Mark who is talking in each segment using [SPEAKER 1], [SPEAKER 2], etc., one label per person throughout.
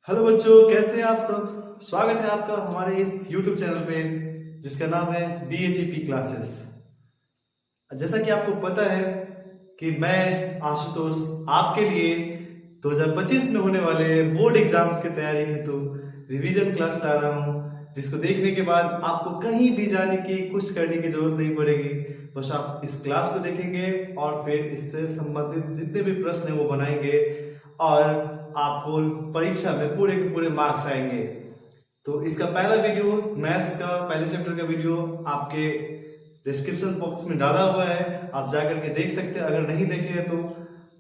[SPEAKER 1] Hello बच्चों, कैसे हैं आप सब। स्वागत है आपका हमारे इस YouTube चैनल पे जिसका नाम है DHEP क्लासेस। जैसा कि आपको पता है कि मैं आशुतोष आपके लिए 2025 में होने वाले बोर्ड एग्जाम्स की तैयारी हेतु रिवीजन क्लास ला रहा हूँ, जिसको देखने के बाद आपको कहीं भी जाने की कुछ करने की जरूरत नहीं पड़ेगी। बस आप इस क्लास को देखेंगे और फिर इससे संबंधित जितने भी प्रश्न है वो बनाएंगे और आपको परीक्षा में पूरे के पूरे मार्क्स आएंगे। तो इसका पहला वीडियो, मैथ्स का पहले चैप्टर का वीडियो आपके डिस्क्रिप्शन बॉक्स में डाला हुआ है, आप जाकर के देख सकते हैं अगर नहीं देखे हैं तो।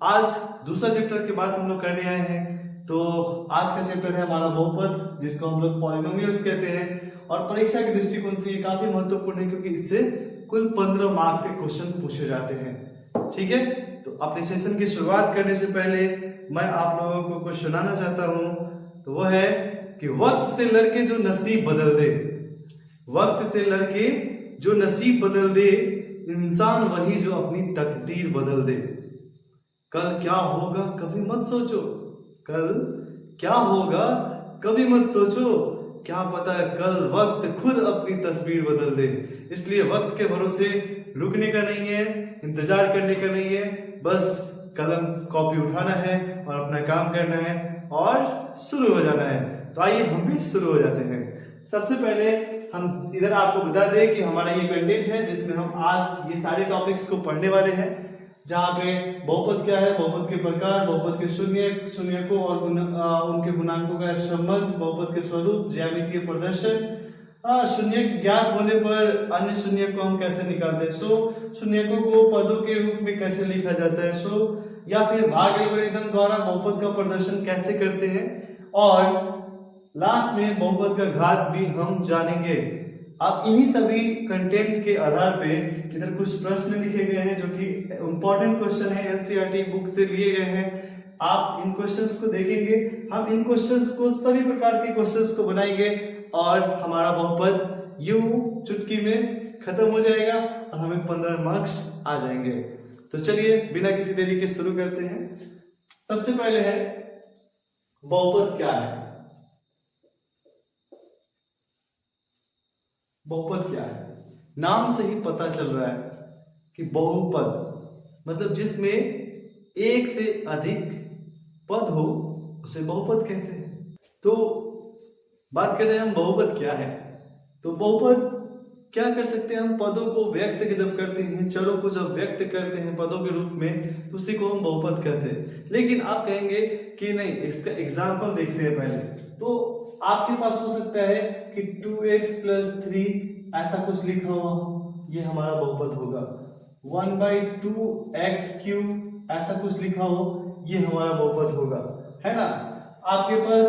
[SPEAKER 1] आज दूसरा चैप्टर की बात हम लोग करने आए हैं। तो आज का चैप्टर है हमारा बहुपद, जिसको हम लोग पॉलिनोमियल्स कहते हैं, और परीक्षा के दृष्टिकोण से ये काफी महत्वपूर्ण है क्योंकि इससे कुल 15 मार्क्स के क्वेश्चन पूछे जाते हैं। ठीक है, तो अपने सेशन की शुरुआत करने से पहले मैं आप लोगों को कुछ सुनाना चाहता हूं। तो वो है कि वक्त से लड़के जो नसीब बदल दे, वक्त से लड़के जो नसीब बदल दे, इंसान वही जो अपनी तकदीर बदल दे। कल क्या होगा कभी मत सोचो, कल क्या होगा कभी मत सोचो, क्या पता है कल वक्त खुद अपनी तस्वीर बदल दे। इसलिए वक्त के भरोसे रुकने का नहीं है, इंतजार करने का नहीं है, बस कलम कॉपी उठाना है और अपना काम करना है और शुरू हो जाना है। तो आइए हम भी शुरू हो जाते हैं। सबसे पहले हम इधर आपको बता दें कि हमारा ये कंटेंट है जिसमें हम आज ये सारे टॉपिक्स को पढ़ने वाले हैं, जहाँ पे बहुपद क्या है, बहुपद के प्रकार, बहुपद के शून्य, शून्यकों और उनके गुणांकों का संबंध, बहुपद के स्वरूप, ज्यामितीय प्रदर्शन, शून्य ज्ञात होने पर अन्य शून्य को हम कैसे निकालते हैं, शून्यकों को पदों के रूप में कैसे लिखा जाता है, या फिर भाग एल्गोरिथम द्वारा बहुपद का प्रदर्शन कैसे करते हैं, और लास्ट में बहुपद का घात भी हम जानेंगे। आप इन्हीं सभी कंटेंट के आधार पे इधर कुछ प्रश्न लिखे गए हैं जो कि इंपॉर्टेंट क्वेश्चन है, एनसीईआरटी बुक से लिए गए हैं। आप इन क्वेश्चंस को देखेंगे, हम इन क्वेश्चंस को सभी प्रकार के क्वेश्चंस को बनाएंगे और हमारा बहुपद यूं चुटकी में खत्म हो जाएगा और हमें 15 मार्क्स आ जाएंगे। तो चलिए बिना किसी देरी के शुरू करते हैं। सबसे पहले है बहुपद क्या है। बहुपद क्या है, नाम से ही पता चल रहा है कि बहुपद मतलब जिसमें एक से अधिक पद हो उसे बहुपद कहते हैं। तो बात करें हम बहुपद क्या है, तो बहुपद क्या कर सकते हैं हम, पदों को व्यक्त जब करते हैं, चरों को जब व्यक्त करते हैं पदों के रूप में, तो उसी को हम बहुपद कहते हैं। लेकिन आप कहेंगे कि नहीं, इसका एग्जाम्पल देखते हैं पहले। तो आपके पास हो सकता है कि 2x + 3 ऐसा कुछ लिखा हुआ हो, ये हमारा बहुपद होगा। 1/2x³ ऐसा कुछ लिखा हो, ये हमारा बहुपद होगा, है ना। आपके पास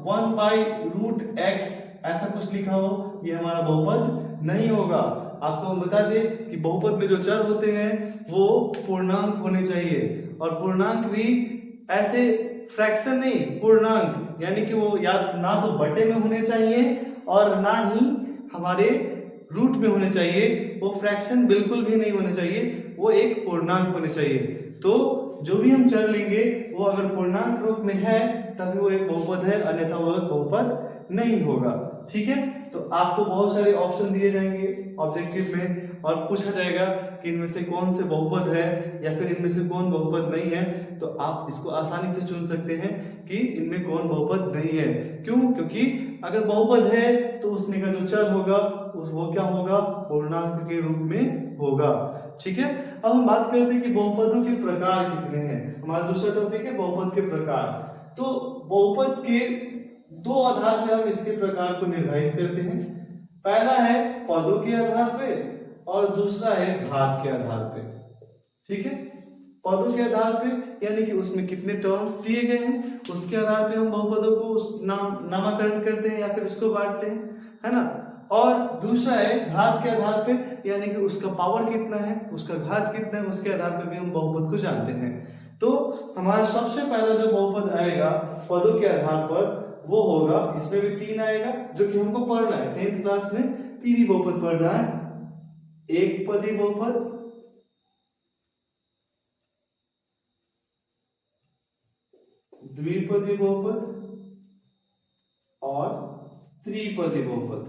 [SPEAKER 1] 1/√x ऐसा कुछ लिखा हो, ये हमारा बहुपद नहीं होगा। आपको हम बता दें कि बहुपद में जो चर होते हैं वो पूर्णांक होने चाहिए, और पूर्णांक भी ऐसे फ्रैक्शन नहीं, पूर्णांक, यानी कि वो या ना तो बटे में होने चाहिए और ना ही हमारे रूट में होने चाहिए। वो फ्रैक्शन बिल्कुल भी नहीं होने चाहिए, वो एक पूर्णांक होने चाहिए। तो जो भी हम चर लेंगे वो अगर पूर्णांक रूप में है तभी वो एक बहुपद है, अन्यथा वो एक बहुपद नहीं होगा। ठीक है, तो आपको बहुत सारे ऑप्शन दिए जाएंगे ऑब्जेक्टिव में और पूछा जाएगा कि इनमें से कौन से बहुपद है या फिर इनमें से कौन बहुपद नहीं है। तो आप इसको आसानी से चुन सकते हैं कि इनमें कौन बहुपद नहीं है। क्यों? क्योंकि अगर बहुपद है तो उसमें का जो चर होगा वो क्या होगा, पूर्णांक के रूप में होगा। ठीक है, अब हम बात करते हैं कि बहुपदों के प्रकार कितने हैं। हमारा दूसरा टॉपिक है बहुपद के प्रकार। तो बहुपद के दो आधार पे हम इसके प्रकार को निर्धारित करते हैं। पहला है पदों के आधार पे और दूसरा है घात के आधार पे। ठीक है, पदों के आधार पे यानी कि उसमें कितने टर्म्स दिए गए हैं उसके आधार पे हम बहुपदों को नामकरण करते हैं या फिर उसको बांटते हैं, है ना। और दूसरा है घात के आधार पे, यानी कि उसका पावर कितना है, उसका घात कितना है, उसके आधार पे भी हम बहुपद को जानते हैं। तो हमारा सबसे पहला जो बहुपद आएगा पदों के आधार पर वो होगा, इसमें भी 3 आएगा जो कि हमको पढ़ना है 10th क्लास में। 3 ही बहुपद पढ़ना है, एक पदी बहुपद, द्विपदी बहुपद और त्रिपदी बहुपद।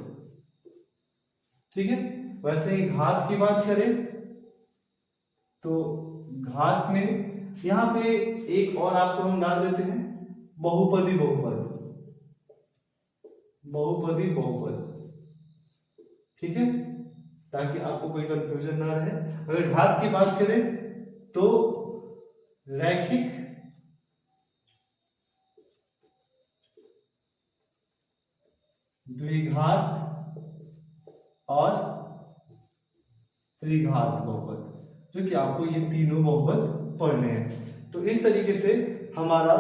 [SPEAKER 1] ठीक है, वैसे ही घात की बात करें तो घात में यहां पे एक और आपको हम डाल देते हैं बहुपदी बहुपद, बहुपदी बहुपद। ठीक है, ताकि आपको कोई कंफ्यूजन ना रहे। अगर घात की बात करें तो रैखिक द्विघात और त्रिघात बहुपद, जो कि आपको ये तीनों बहुपद पढ़ने हैं। तो इस तरीके से हमारा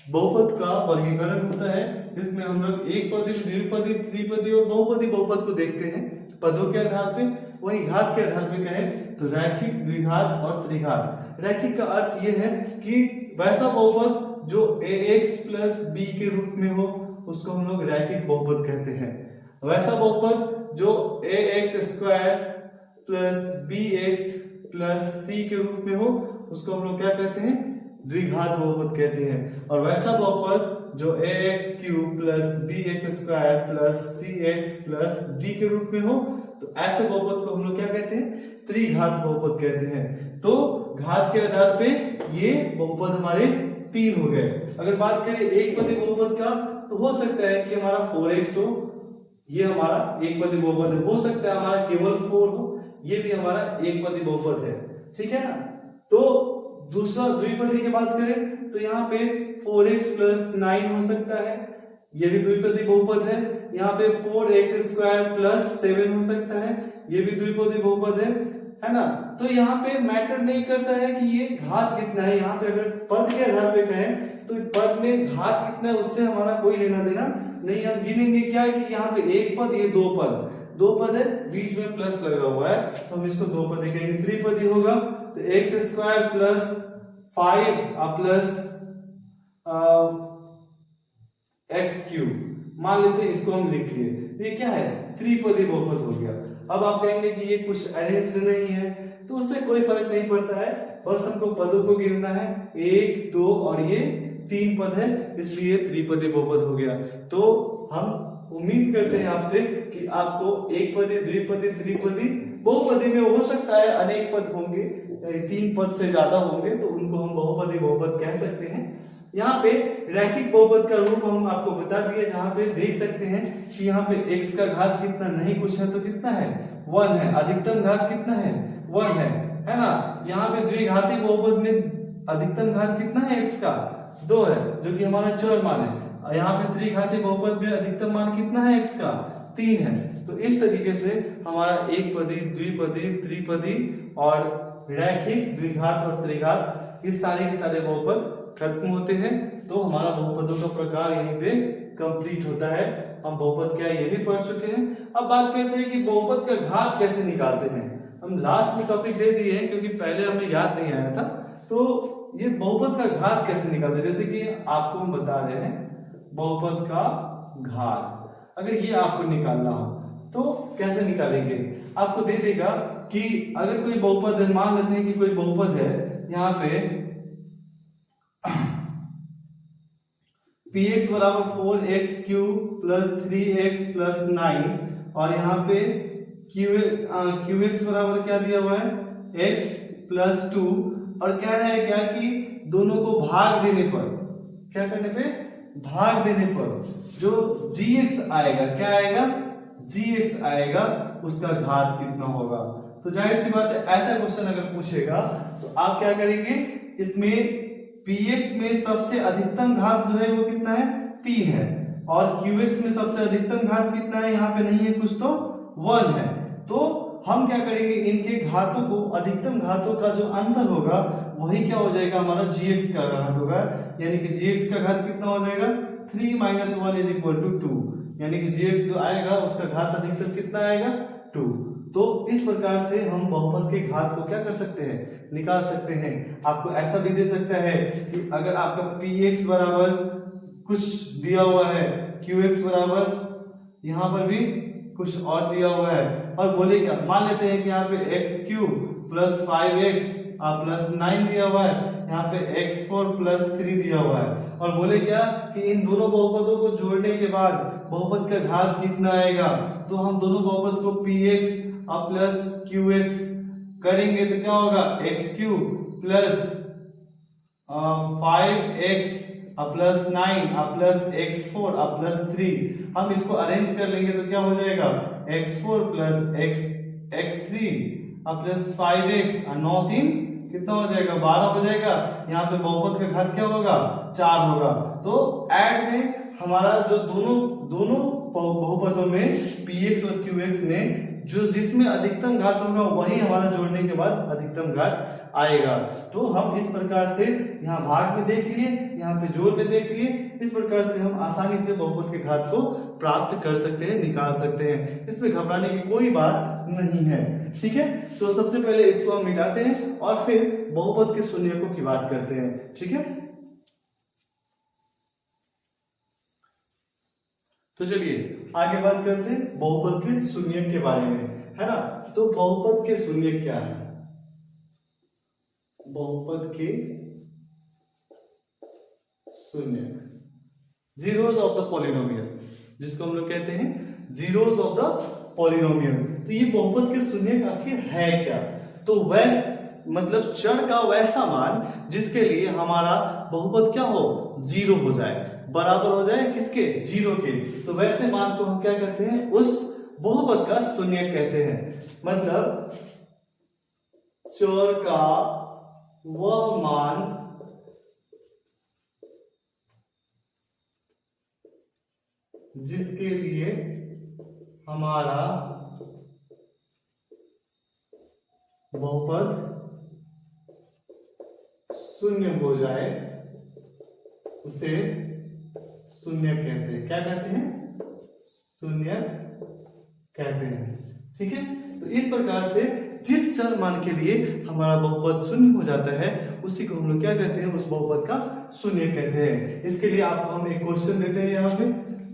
[SPEAKER 1] बहुपद का वर्गीकरण होता है, जिसमें हम लोग एक पदी, द्विपदी, त्रिपदी और बहुपदी बहुपद को देखते हैं पदों के आधार पे। वही घात के आधार पे कहें तो रैखिक, द्विघात और त्रिघात। रैखिक का अर्थ यह है कि वैसा बहुपद जो ax प्लस b के रूप में हो, उसको हम लोग रैखिक बहुपद कहते हैं। वैसा बहुपद जो ax square plus bx plus c के रूप में हो, उसको हम लोग क्या कहते हैं, द्विघात बहुपद कहते हैं। और वैसा बहुपद जो ax cube plus bx square plus cx plus d के रूप में हो, तो ऐसे बहुपद को हम लोग क्या कहते हैं, त्रिघात बहुपद कहते हैं। तो घात के आधार पे ये बहुपद हमारे तीन हो गए। अगर बात करें एक पदी बहुपद का, तो हो सकता है कि हमारा 4x हो, ये हमारा एक पदी बहुपद है। हो सकता है हमारा केवल 4 हो, ये भी हमारा एक पदी बहुपद है। ठीक है ना। तो दूसरा द्विपदी की बात करें तो यहाँ पे 4x प्लस 9 हो सकता है, ये भी द्विपदी बहुपद है। यहाँ पे 4x स्क्वायर प्लस 7 हो सकता है, ये भी द्विपदी बहुपद है ना। तो यहाँ पे मैटर नहीं करता है कि ये घात कितना है। यहाँ पे अगर पद के आधार पे कहें तो पद में घात कितना है उससे हमारा कोई लेना देना नहीं। हम गिनेंगे क्या है कि यहाँ पे एक पद, ये दो पद है, बीच में प्लस लगा हुआ है, तो हम इसको दो पदी कहेंगे। त्रिपदी होगा तो x square plus 5 plus x cube मान लेते हैं, इसको हम लिख लिए। तो ये क्या है, त्रिपदी बहुपद हो गया। अब आप कहेंगे कि ये कुछ अरेंज्ड नहीं है, तो उससे कोई फर्क नहीं पड़ता है, बस हमको पदों को गिनना है। 1, 2 और ये 3 पद है, इसलिए त्रिपदी बहुपद हो गया। तो हम उम्मीद करते हैं आपसे कि आपको एक पदी, द्विपदी, त्रिपदी, बहुपदी में हो सकता है अनेक पद होंगे, 3 पद से ज्यादा होंगे, तो उनको हम बहुपदी बहुपद कह सकते हैं। यहाँ पे रैखिक बहुपद का रूप हम आपको बता दिए, जहाँ पे देख सकते हैं कि यहाँ पे x का घात कितना नहीं कुछ है तो कितना है, 1 है। अधिकतम घात कितना है, 1 है ना। यहाँ पे द्विघाती बहुपद में अधिकतम घात कितना है, x का 2 है, जो कि हमारा चर मान है। यहाँ पे त्रिघाती बहुपद में अधिकतम मान कितना है, x का 3 है। तो इस तरीके से हमारा एक पदी, द्विपदी, त्रिपदी और रैखिक, द्विघात और त्रिघात, ये सारे के सारे बहुपद खत्म होते हैं। तो हमारा बहुपदों का प्रकार यहीं पे कंप्लीट होता है। हम बहुपद क्या है ये भी पढ़ चुके हैं। अब बात करते हैं कि बहुपद का घात कैसे निकालते हैं। हम लास्ट में टॉपिक दे दिए हैं क्योंकि पहले हमें याद नहीं आया था। तो ये बहुपद का घात कैसे निकालते हैं, जैसे कि आपको हम बता रहे हैं बहुपद का घात, अगर ये आपको निकालना हो तो कैसे निकालेंगे। आपको दे देगा कि अगर कोई बहुपद है, मान लेते हैं कि कोई बहुपद है, यहाँ पे px बराबर 4x cube plus 3x plus 9 और यहाँ पे qx बराबर क्या दिया हुआ है, x प्लस 2, और कह रहा है क्या कि दोनों को भाग देने पर, क्या करने पे, भाग देने पर जो gx आएगा, क्या आएगा, gx आएगा, उसका घात कितना होगा। तो जाहिर सी बात है ऐसा क्वेश्चन अगर पूछेगा तो आप क्या करेंगे, इसमें px में सबसे अधिकतम घात जो है वो कितना है, 3 है, और qx में सबसे अधिकतम घात कितना है, यहाँ पे नहीं है कुछ तो 1 है। तो हम क्या करेंगे, इनके घातों को, अधिकतम घातों का जो अंतर होगा वही क्या हो जाएगा, हमारा gx का घात होगा। यानी कि gx का घात कितना हो जाएगा, 3 - 1 = 2, यानी कि gx जो आएगा उसका घात अधिकतम कितना आएगा, 2। तो इस प्रकार से हम बहुपद के घात को क्या कर सकते हैं, निकाल सकते हैं। आपको ऐसा भी दे सकता है कि अगर आपका px बराबर कुछ दिया हुआ है, qx बराबर यहाँ पर भी कुछ और दिया हुआ है, और बोले क्या, मान लेते हैं कि यहाँ पे x cube plus 5x plus 9 दिया हुआ है, यहाँ पे x4 प्लस 3 दिया हुआ है। और बोले क्या कि इन दोनों बहुपदों को जोड़ने के बाद बहुपद का घात कितना आएगा, तो हम दोनों बहुपद को px प्लस qx करेंगे तो क्या होगा, x³ plus 5x plus 9 plus x4 plus 3। हम इसको अरेंज कर लेंगे तो क्या हो जाएगा, x4 plus x3 plus 5x 9 3 कितना हो जाएगा, 12 हो जाएगा। यहाँ पे बहुपद का घात क्या होगा, 4 होगा। तो ऐड में हमारा जो दोनों बहुपदों में px और qx में जो जिसमें अधिकतम घात होगा वही हमारा जोड़ने के बाद अधिकतम घात आएगा। तो हम इस प्रकार से यहाँ भाग में देख लिए, यहाँ पे जोड़ में देख लिए, इस प्रकार से हम आसानी से बहुपद के घात को प्राप्त कर सकते हैं, निकाल सकते हैं। इसमें घबराने की कोई बात नहीं है, ठीक है। तो सबसे पहले इसको हम मिटाते हैं और फिर बहुपद के शून्यकों की बात करते हैं, ठीक है। तो चलिए आगे बात करते हैं बहुपद के शून्यक के बारे में, है ना। तो बहुपद के शून्यक क्या है, बहुपद के शून्यक, जीरोस ऑफ द पॉलिनोमियल, जिसको हम लोग कहते हैं जीरोस ऑफ द पॉलिनोमियल। तो ये बहुपद के शून्यक आखिर है क्या, तो मतलब चर का वैसा मान जिसके लिए हमारा बहुपद क्या हो, जीरो हो जाए, बराबर हो जाए किसके, जीरो के। तो वैसे मान को हम क्या कहते हैं, उस बहुपद का शून्यक कहते हैं। मतलब चर का वह मान जिसके लिए हमारा बहुपद शून्य हो जाए उसे शून्यक कहते हैं। क्या कहते हैं, शून्यक कहते हैं, ठीक है। तो इस प्रकार से जिस चर मान के लिए हमारा बहुपद शून्य हो जाता है उसी को हम लोग क्या कहते हैं, उस बहुपद का शून्य कहते हैं। इसके लिए आपको हम एक क्वेश्चन देते हैं, यहाँ पे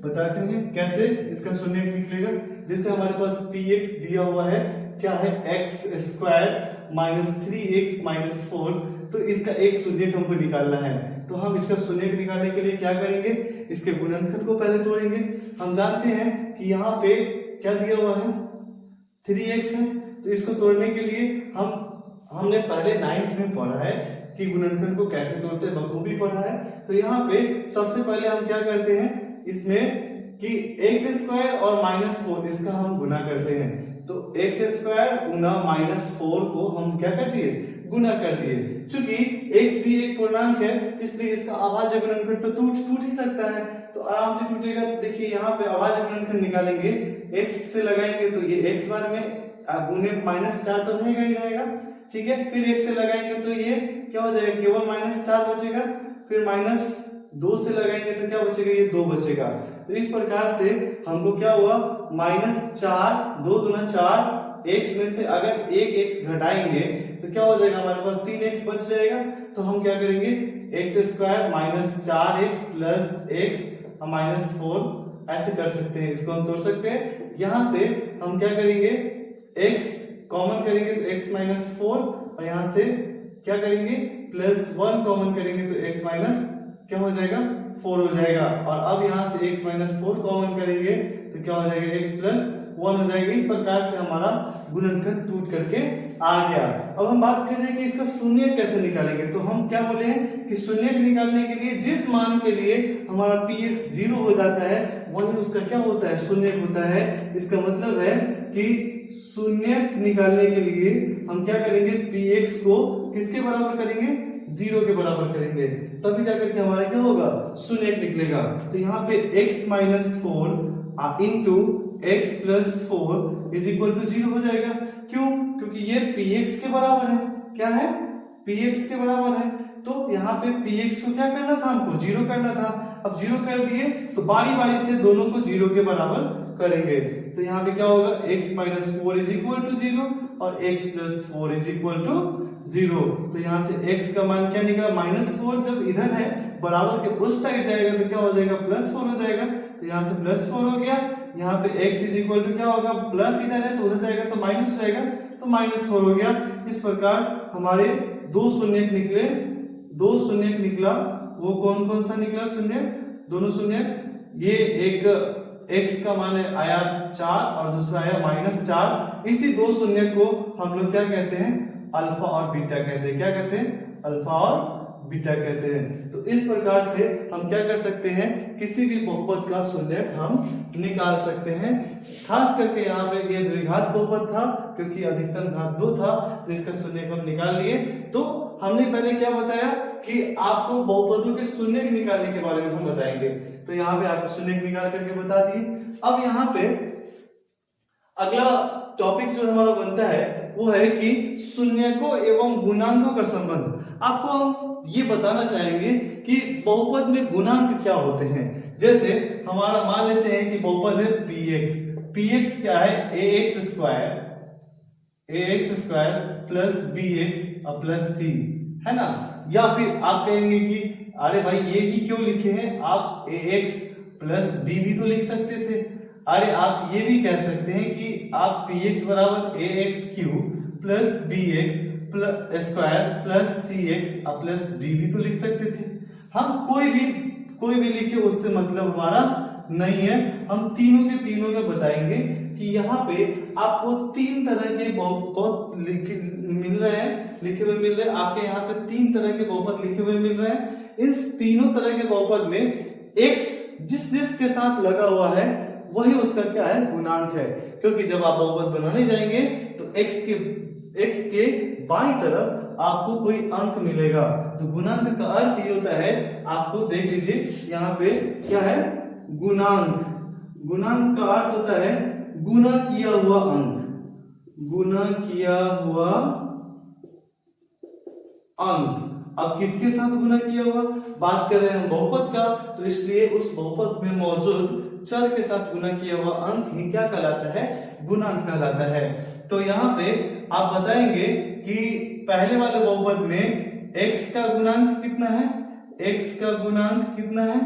[SPEAKER 1] बताते हैं कैसे इसका शून्य निकलेगा। जैसे हमारे पास px दिया हुआ है, क्या है, x² माइनस 3x माइनस 4। तो इसका एक शून्यक हमको निकालना है। तो हम इसका शून्यक निकालने के लिए क्या करेंगे, इसके गुणनखंड को पहले तोड़ेंगे। हम जानते हैं कि यहाँ पे क्या दिया हुआ है, 3x है। तो इसको तोड़ने के लिए हमने पहले 9th में पढ़ा है कि गुणनखंड को कैसे तोड़ते हैं, बखूबी पढ़ा है। तो यहाँ पे सबसे पहले हम क्या करते हैं इसमें कि x² और -4 इसका हम गुना करते हैं। तो x² गुना -4 को हम क्या कर दिए, गुना कर दिए। चूंकि x भी एक पूर्णांक है इसलिए इसका अभाज्य गुणनखंड तो टूट ही सकता है, तो आराम से टूटेगा। तो देखिए यहाँ पे अभाज्य गुणनखंड निकालेंगे, x से लगाएंगे तो ये x बार में गुने -4 तो रहेगा ही रहेगा, ठीक है। फिर x से लगाएंगे तो ये क्या हो जाएगा, केवल -4 बचेगा। फिर -2 से लगाएंगे तो क्या बचेगा, ये 2 बचेगा। तो इस प्रकार से हमको क्या हुआ, -4 2 दूना 4, x में से अगर एक x घटाएंगे तो क्या हो जाएगा, हमारे पास 3x बच जाएगा। तो हम क्या करेंगे, x² -4x प्लस x -4 ऐसे कर सकते हैं, इसको हम तोड़ सकते हैं। यहाँ से हम क्या करेंगे, x कॉमन करेंगे तो x -4 और यहाँ से क्या करेंगे, +1 कॉमन करेंगे तो x माइनस क्या हो जाएगा, 4 हो जाएगा। और अब यहाँ से x -4 कॉमन करेंगे तो क्या हो जाएगा, x +1 हो जाएगा। इस प्रकार से हमारा गुणनखंड टूट करके आ गया। अब हम बात कर रहे हैं कि इसका शून्यक कैसे निकालेंगे। तो हम क्या बोले हैं कि शून्यक निकालने के लिए जिस मान के लिए हमारा px 0 हो जाता है वही उसका क्या होता है, शून्यक होता है। इसका मतलब है कि शून्यक निकालने के लिए हम क्या करेंगे, px को किसके बराबर करेंगे, 0 के बराबर करेंगे, तभी जाकर के हमारा क्या होगा, शून्यक निकलेगा। तो यहाँ पे x -4 into x + 4 is equal to 0 हो जाएगा। क्यों, क्योंकि ये px के बराबर है। क्या है, px के बराबर है। तो यहाँ पे px को क्या करना था, हमको 0 करना था। अब 0 कर दिए तो बारी बारी से दोनों को 0 के बराबर करेंगे। तो यहाँ पे क्या होगा, x -4 इज इक्वल टू 0 और x + 4 इज इक्वल टू 0। तो यहाँ से x का मान क्या निकला, -4 जब इधर है बराबर के उस साइड जाएगा तो क्या हो जाएगा, +4 हो जाएगा। तो यहाँ से +4 हो गया। यहाँ पे x इज इक्वल टू क्या होगा, प्लस इधर है तो उधर जाएगा तो माइनस हो जाएगा। तो -4 हो गया। इस प्रकार हमारे दो शून्य निकले, दो शून्य निकला। वो कौन कौन सा निकला शून्य? दोनों शून्य। ये एक x का मान आया 4 और दूसरा आया -4। इसी दो शून्य को हम लोग क्या कहते हैं? अल्फा और बीटा कहते हैं। क्या कहते हैं? अल्फा और बीटा कहते हैं। तो इस प्रकार से हम क्या कर सकते हैं? किसी भी बहुपद का शून्यक हम निकाल सकते हैं। खास करके यहाँ पे ये द्विघात बहुपद था, क्योंकि अधिकतम घात 2 था, तो इसका शून्यक हम निकाल लिए। तो हमने पहले क्या बताया कि आपको बहुपदों के शून्यक निकालने के बारे में हम बताएंगे। तो यहाँ पे आपको शून्यक निकाल करके बता दिए। अब यहाँ पे अगला टॉपिक जो हमारा बनता है वो है कि शून्यकों एवं गुणांकों का संबंध। आपको हम ये बताना चाहेंगे कि बहुपद में गुणांक क्या होते हैं। जैसे हमारा मान लेते हैं कि बहुपद है px। px क्या है? ax square plus bx plus c, है ना। या फिर आप कहेंगे कि अरे भाई ये ही क्यों लिखे हैं? आप ax प्लस b भी तो लिख सकते थे। अरे आप ये भी कह सकते हैं कि आप px बराबर ax cube plus bx square plus cx plus d भी तो लिख सकते थे। हम कोई भी लिखे, उससे मतलब हमारा नहीं है। हम तीनों के तीनों में बताएंगे कि यहाँ पे आपको तीन तरह के बहुपद मिल रहे हैं, लिखे हुए मिल रहे हैं। आपके यहाँ पे तीन तरह के बहुपद लिखे हुए मिल रहे हैं। इन तीनों तरह के बहुपद में x जिस के साथ लगा हुआ है वही उसका क्या है? गुणांक है। क्योंकि जब आप बहुपद बनाने जाएंगे तो x के बाईं तरफ आपको कोई अंक मिलेगा। तो गुणांक का अर्थ ये होता है, आपको देख लीजिए यहाँ पे क्या है? गुणांक। गुणांक का अर्थ होता है गुणा किया हुआ अंक। गुणा किया हुआ अंक। अब किसके साथ गुणा किया हुआ? बात कर रहे हैं हम बहुपद का, तो इसलिए उस बहुपद में मौजूद चर के साथ गुणा किया हुआ अंक ही क्या कहलाता है? गुणांक कहलाता है। तो यहाँ पे आप बताएंगे कि पहले वाले बहुपद में x का गुणांक कितना है? x का गुणांक कितना है?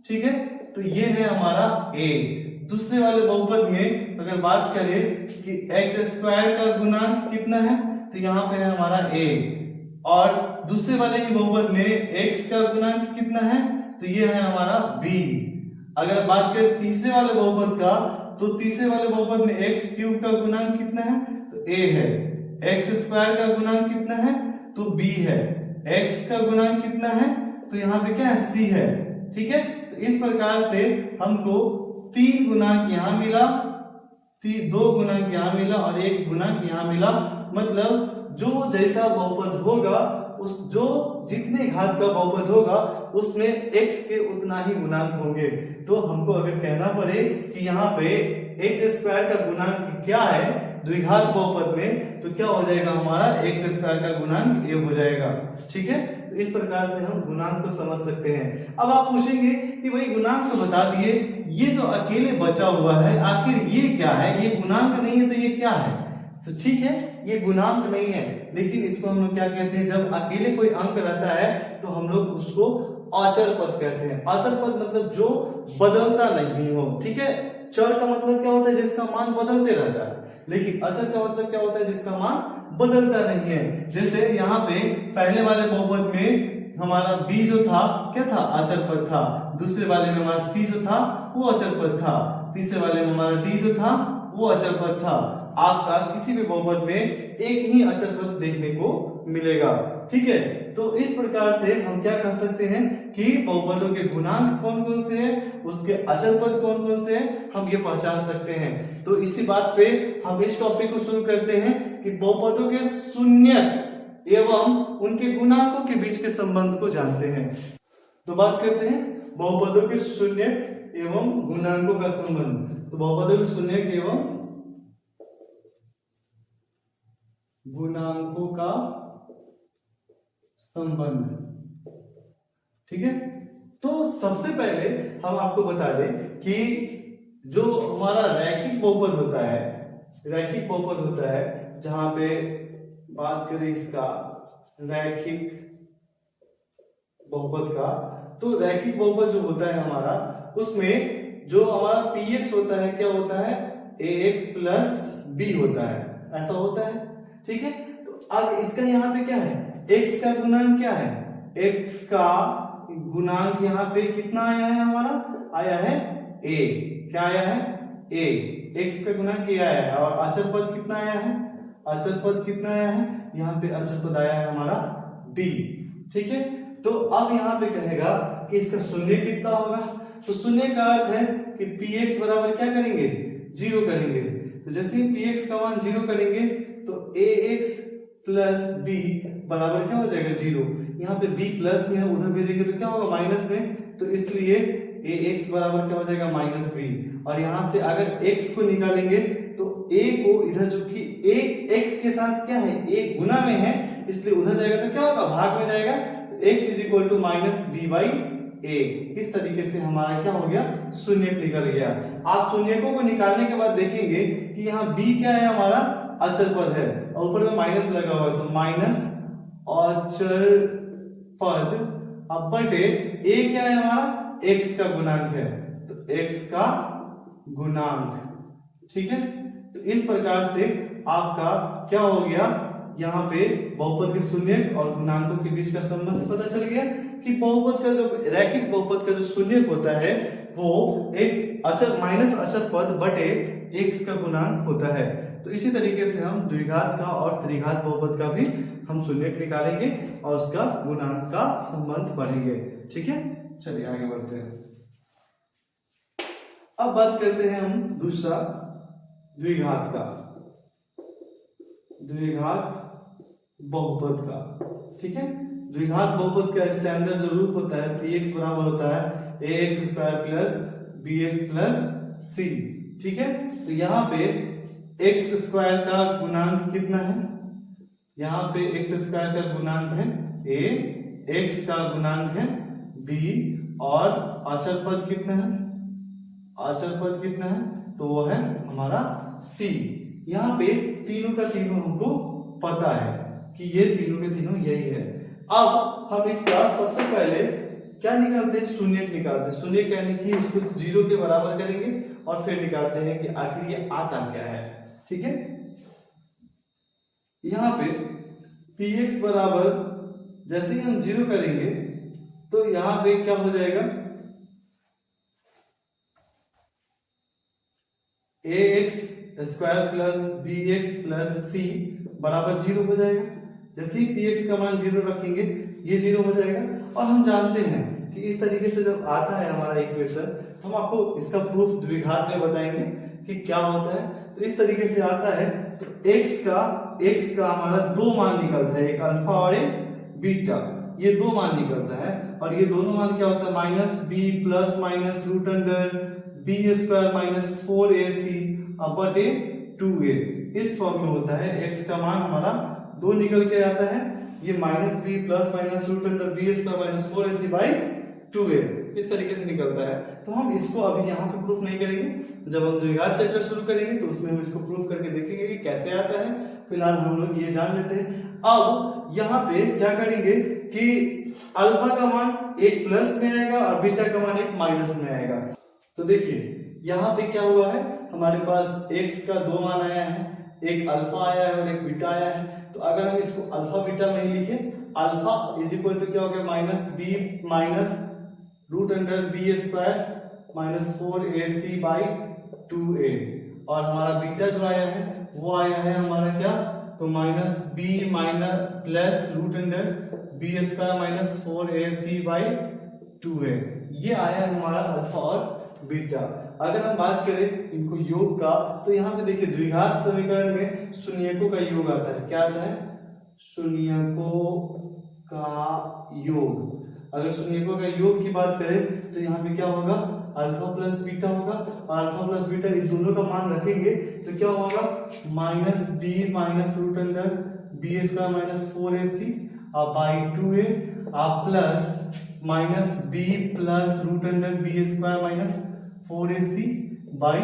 [SPEAKER 1] ठीक है, तो ये है हमारा a। दूसरे वाले बहुपद में अगर बात करें कि x स्क्वायर का गुणांक कितना है, तो यहाँ पे है हमारा a। और दूसरे वाले ही बहुपद में x का गुणांक कितना है? तो ये है हमारा b। अगर बात करें तीसरे वाले बहुपद का, तो तीसरे वाले बहुपद में x क्यूब का गुणांक कितना है? तो a है। x स्क्वायर का गुणांक कितना है? तो b है। x का गुणांक कितना है? तो यहाँ पे क्या है? c है। ठीक है, तो इस प्रकार से हमको तीन गुणांक यहाँ मिला, दो गुणांक यहाँ मिला और एक गुणांक यहाँ मिला। मतलब जो जैसा बहुपद होगा, उस जो जितने घात का बहुपद होगा उसमें x के उतना ही गुणांक होंगे। तो हमको अगर कहना पड़े कि यहाँ पे x स्क्वायर का गुणांक क्या है द्विघात बहुपद में, तो क्या हो जाएगा? हमारा x स्क्वायर का गुणांक a हो जाएगा। ठीक है, तो इस प्रकार से हम गुणांक को समझ सकते हैं। अब आप पूछेंगे कि भाई गुणांक तो बता दिए, ये जो अकेले बचा हुआ है आखिर ये क्या है? ये गुणांक नहीं है तो ये क्या है? तो ठीक है, ये गुणांक नहीं है, लेकिन इसको हम लोग क्या कहते हैं? जब अकेले कोई अंक रहता है तो हम लोग उसको अचर पद कहते हैं। अचर पद मतलब जो बदलता नहीं हो। ठीक है, चर का मतलब क्या होता है? जिसका मान बदलते रहता है। लेकिन अचर का मतलब क्या होता है? जिसका मान बदलता नहीं है। जैसे यहाँ पे पहले वाले बहुपद में हमारा b जो था क्या था? अचर पद था। दूसरे वाले में हमारा c जो था वो अचर पद था। तीसरे वाले में हमारा d जो था वो अचर पद था। आपका किसी भी बहुपद में एक ही अचर पद देखने को मिलेगा। ठीक है, तो इस प्रकार से हम क्या कह सकते हैं कि बहुपदों के गुणांक कौन कौन से हैं, उसके अचर पद कौन कौन से हैं, हम ये पहचान सकते हैं। तो इसी बात पे हम इस टॉपिक को शुरू करते हैं कि बहुपदों के शून्यक एवं उनके गुणांकों के बीच के संबंध को जानते हैं। तो बात करते हैं बहुपदों के शून्यक एवं गुणांकों का संबंध। तो बहुपदों के शून्यक एवं गुणांकों का संबंध। ठीक है, तो सबसे पहले हम आपको बता दें कि जो हमारा रैखिक बहुपद होता है, रैखिक बहुपद होता है, जहां पे बात करें इसका रैखिक बहुपद का, तो रैखिक बहुपद जो होता है हमारा, उसमें जो हमारा px होता है क्या होता है? ax प्लस b होता है ऐसा होता है, ठीक है। तो अब इसका यहाँ पे क्या है, x का गुणांक क्या है, x का गुणांक यहाँ पे कितना आया है हमारा, आया है a, क्या आया है a, x का गुणांक a आया है। और अचर पद कितना आया है, अचर पद कितना आया है, यहाँ पे अचर पद आया है हमारा b, ठीक है। तो अब यहाँ पे कहेगा कि इसका शून्य कितना होगा, तो शून्य का अर्थ है कि px बराबर क्या करेंगे, 0 करेंगे। तो जैसे ही px का मान 0 करेंगे तो ax प्लस b बराबर क्या हो जाएगा 0। यहाँ पे b प्लस में है, उधर भेजेंगे तो क्या होगा माइनस में, तो इसलिए ax बराबर क्या हो जाएगा माइनस b। और यहाँ से अगर x को निकालेंगे तो a को इधर, जो कि a x के साथ क्या है, a गुना में है, इसलिए उधर जाएगा तो क्या होगा भाग में जाएगा, तो x is equal to minus B by a। इस तरीके से हमारा क्या हो गया, शून्य निकल गया। आप शून्यकों को निकालने के बाद देखेंगे कि यहाँ b क्या है, हमारा अचर पद है, और ऊपर में माइनस लगा हुआ है, तो माइनस अचर पद, अब बटे a क्या है हमारा, x का गुणांक है, तो x का गुणांक, ठीक है। तो इस प्रकार से आपका क्या हो गया, यहाँ पे बहुपद के शून्यक और गुणांकों के बीच का संबंध पता चल गया कि बहुपद का जो रैखिक बहुपद का जो शून्यक होता है वो x अचर माइनस अचर पद बटे x का गुणांक होता है। तो इसी तरीके से हम द्विघात का और त्रिघात बहुपद का भी हम शून्यक निकालेंगे और उसका गुणांक का संबंध पढ़ेंगे, ठीक है। चलिए आगे बढ़ते हैं। अब बात करते हैं हम दूसरा द्विघात का, द्विघात बहुपद का, ठीक है। द्विघात बहुपद का स्टैंडर्ड जो रूप होता है px बराबर होता है ax square plus bx plus c, ठीक है। तो यहाँ पे x स्क्वायर का गुणांक कितना है, यहाँ पे x स्क्वायर का गुणांक है a, x का गुणांक है b, और अचर पद कितना है, अचर पद कितना है, तो वो है हमारा c। यहाँ पे तीनों का तीनों हमको पता है कि ये तीनों के तीनों यही है। अब हम इसका सबसे पहले क्या निकालते हैं, शून्यक निकालते हैं। शून्यक यानी कि इसको 0 के बराबर करेंगे और फिर निकालते हैं कि आखिर ये आता क्या है, ठीक है। यहाँ पे px बराबर जैसे ही हम 0 करेंगे तो यहाँ पे क्या हो जाएगा, ax square plus bx plus c बराबर 0 हो जाएगा। जैसे ही px का मान 0 रखेंगे ये 0 हो जाएगा। और हम जानते हैं कि इस तरीके से जब आता है हमारा इक्वेशन, हम आपको इसका प्रूफ द्विघात में बताएंगे कि क्या होता है। तो इस तरीके से आता है, तो x का हमारा दो मान निकलता है, एक अल्फा और एक बीटा, ये दो मान निकलता है। और ये दोनों मान क्या होता है, minus b plus minus root under b square minus 4ac upon 2a, इस फॉर्म में होता है। x का मान हमारा दो निकल के आता है, ये minus b plus minus root under b square minus 4ac by 2a, इस तरीके से निकलता है। तो हम इसको अभी यहाँ पे प्रूफ नहीं करेंगे, जब हम द्विघात चैप्टर शुरू करेंगे तो उसमें हम इसको प्रूफ करके देखेंगे कि कैसे आता है। फिलहाल हम लोग ये जान लेते हैं। अब यहाँ पे क्या करेंगे कि अल्फा का मान एक प्लस में आएगा और बीटा का मान एक माइनस में आएगा। तो देखिए यहाँ पे क्या हुआ है, हमारे पास x का दो मान आया है, एक अल्फा आया है और एक बीटा आया है। तो अगर हम इसको अल्फा बीटा में ही लिखे, अल्फा इज इक्वल टू क्या हो गया, minus b minus root under b square minus 4ac by 2a, और हमारा बीटा जो आया है वो आया है हमारा क्या, तो minus b minus plus root under b square minus 4ac by 2a, ये आया है हमारा अल्फा और बीटा। अगर हम बात करें इनको योग का, तो यहाँ पे देखिए द्विघात समीकरण में शून्यकों का योग आता है। क्या आता है, शून्यकों का योग। अगर शून्यकों का योग की बात करें तो यहाँ पे क्या होगा, अल्फा प्लस बीटा होगा, और अल्फा प्लस बीटा इस दोनों का मान रखेंगे तो क्या होगा, minus b minus root under b square minus 4ac by 2a plus minus b plus root under b square minus 4ac by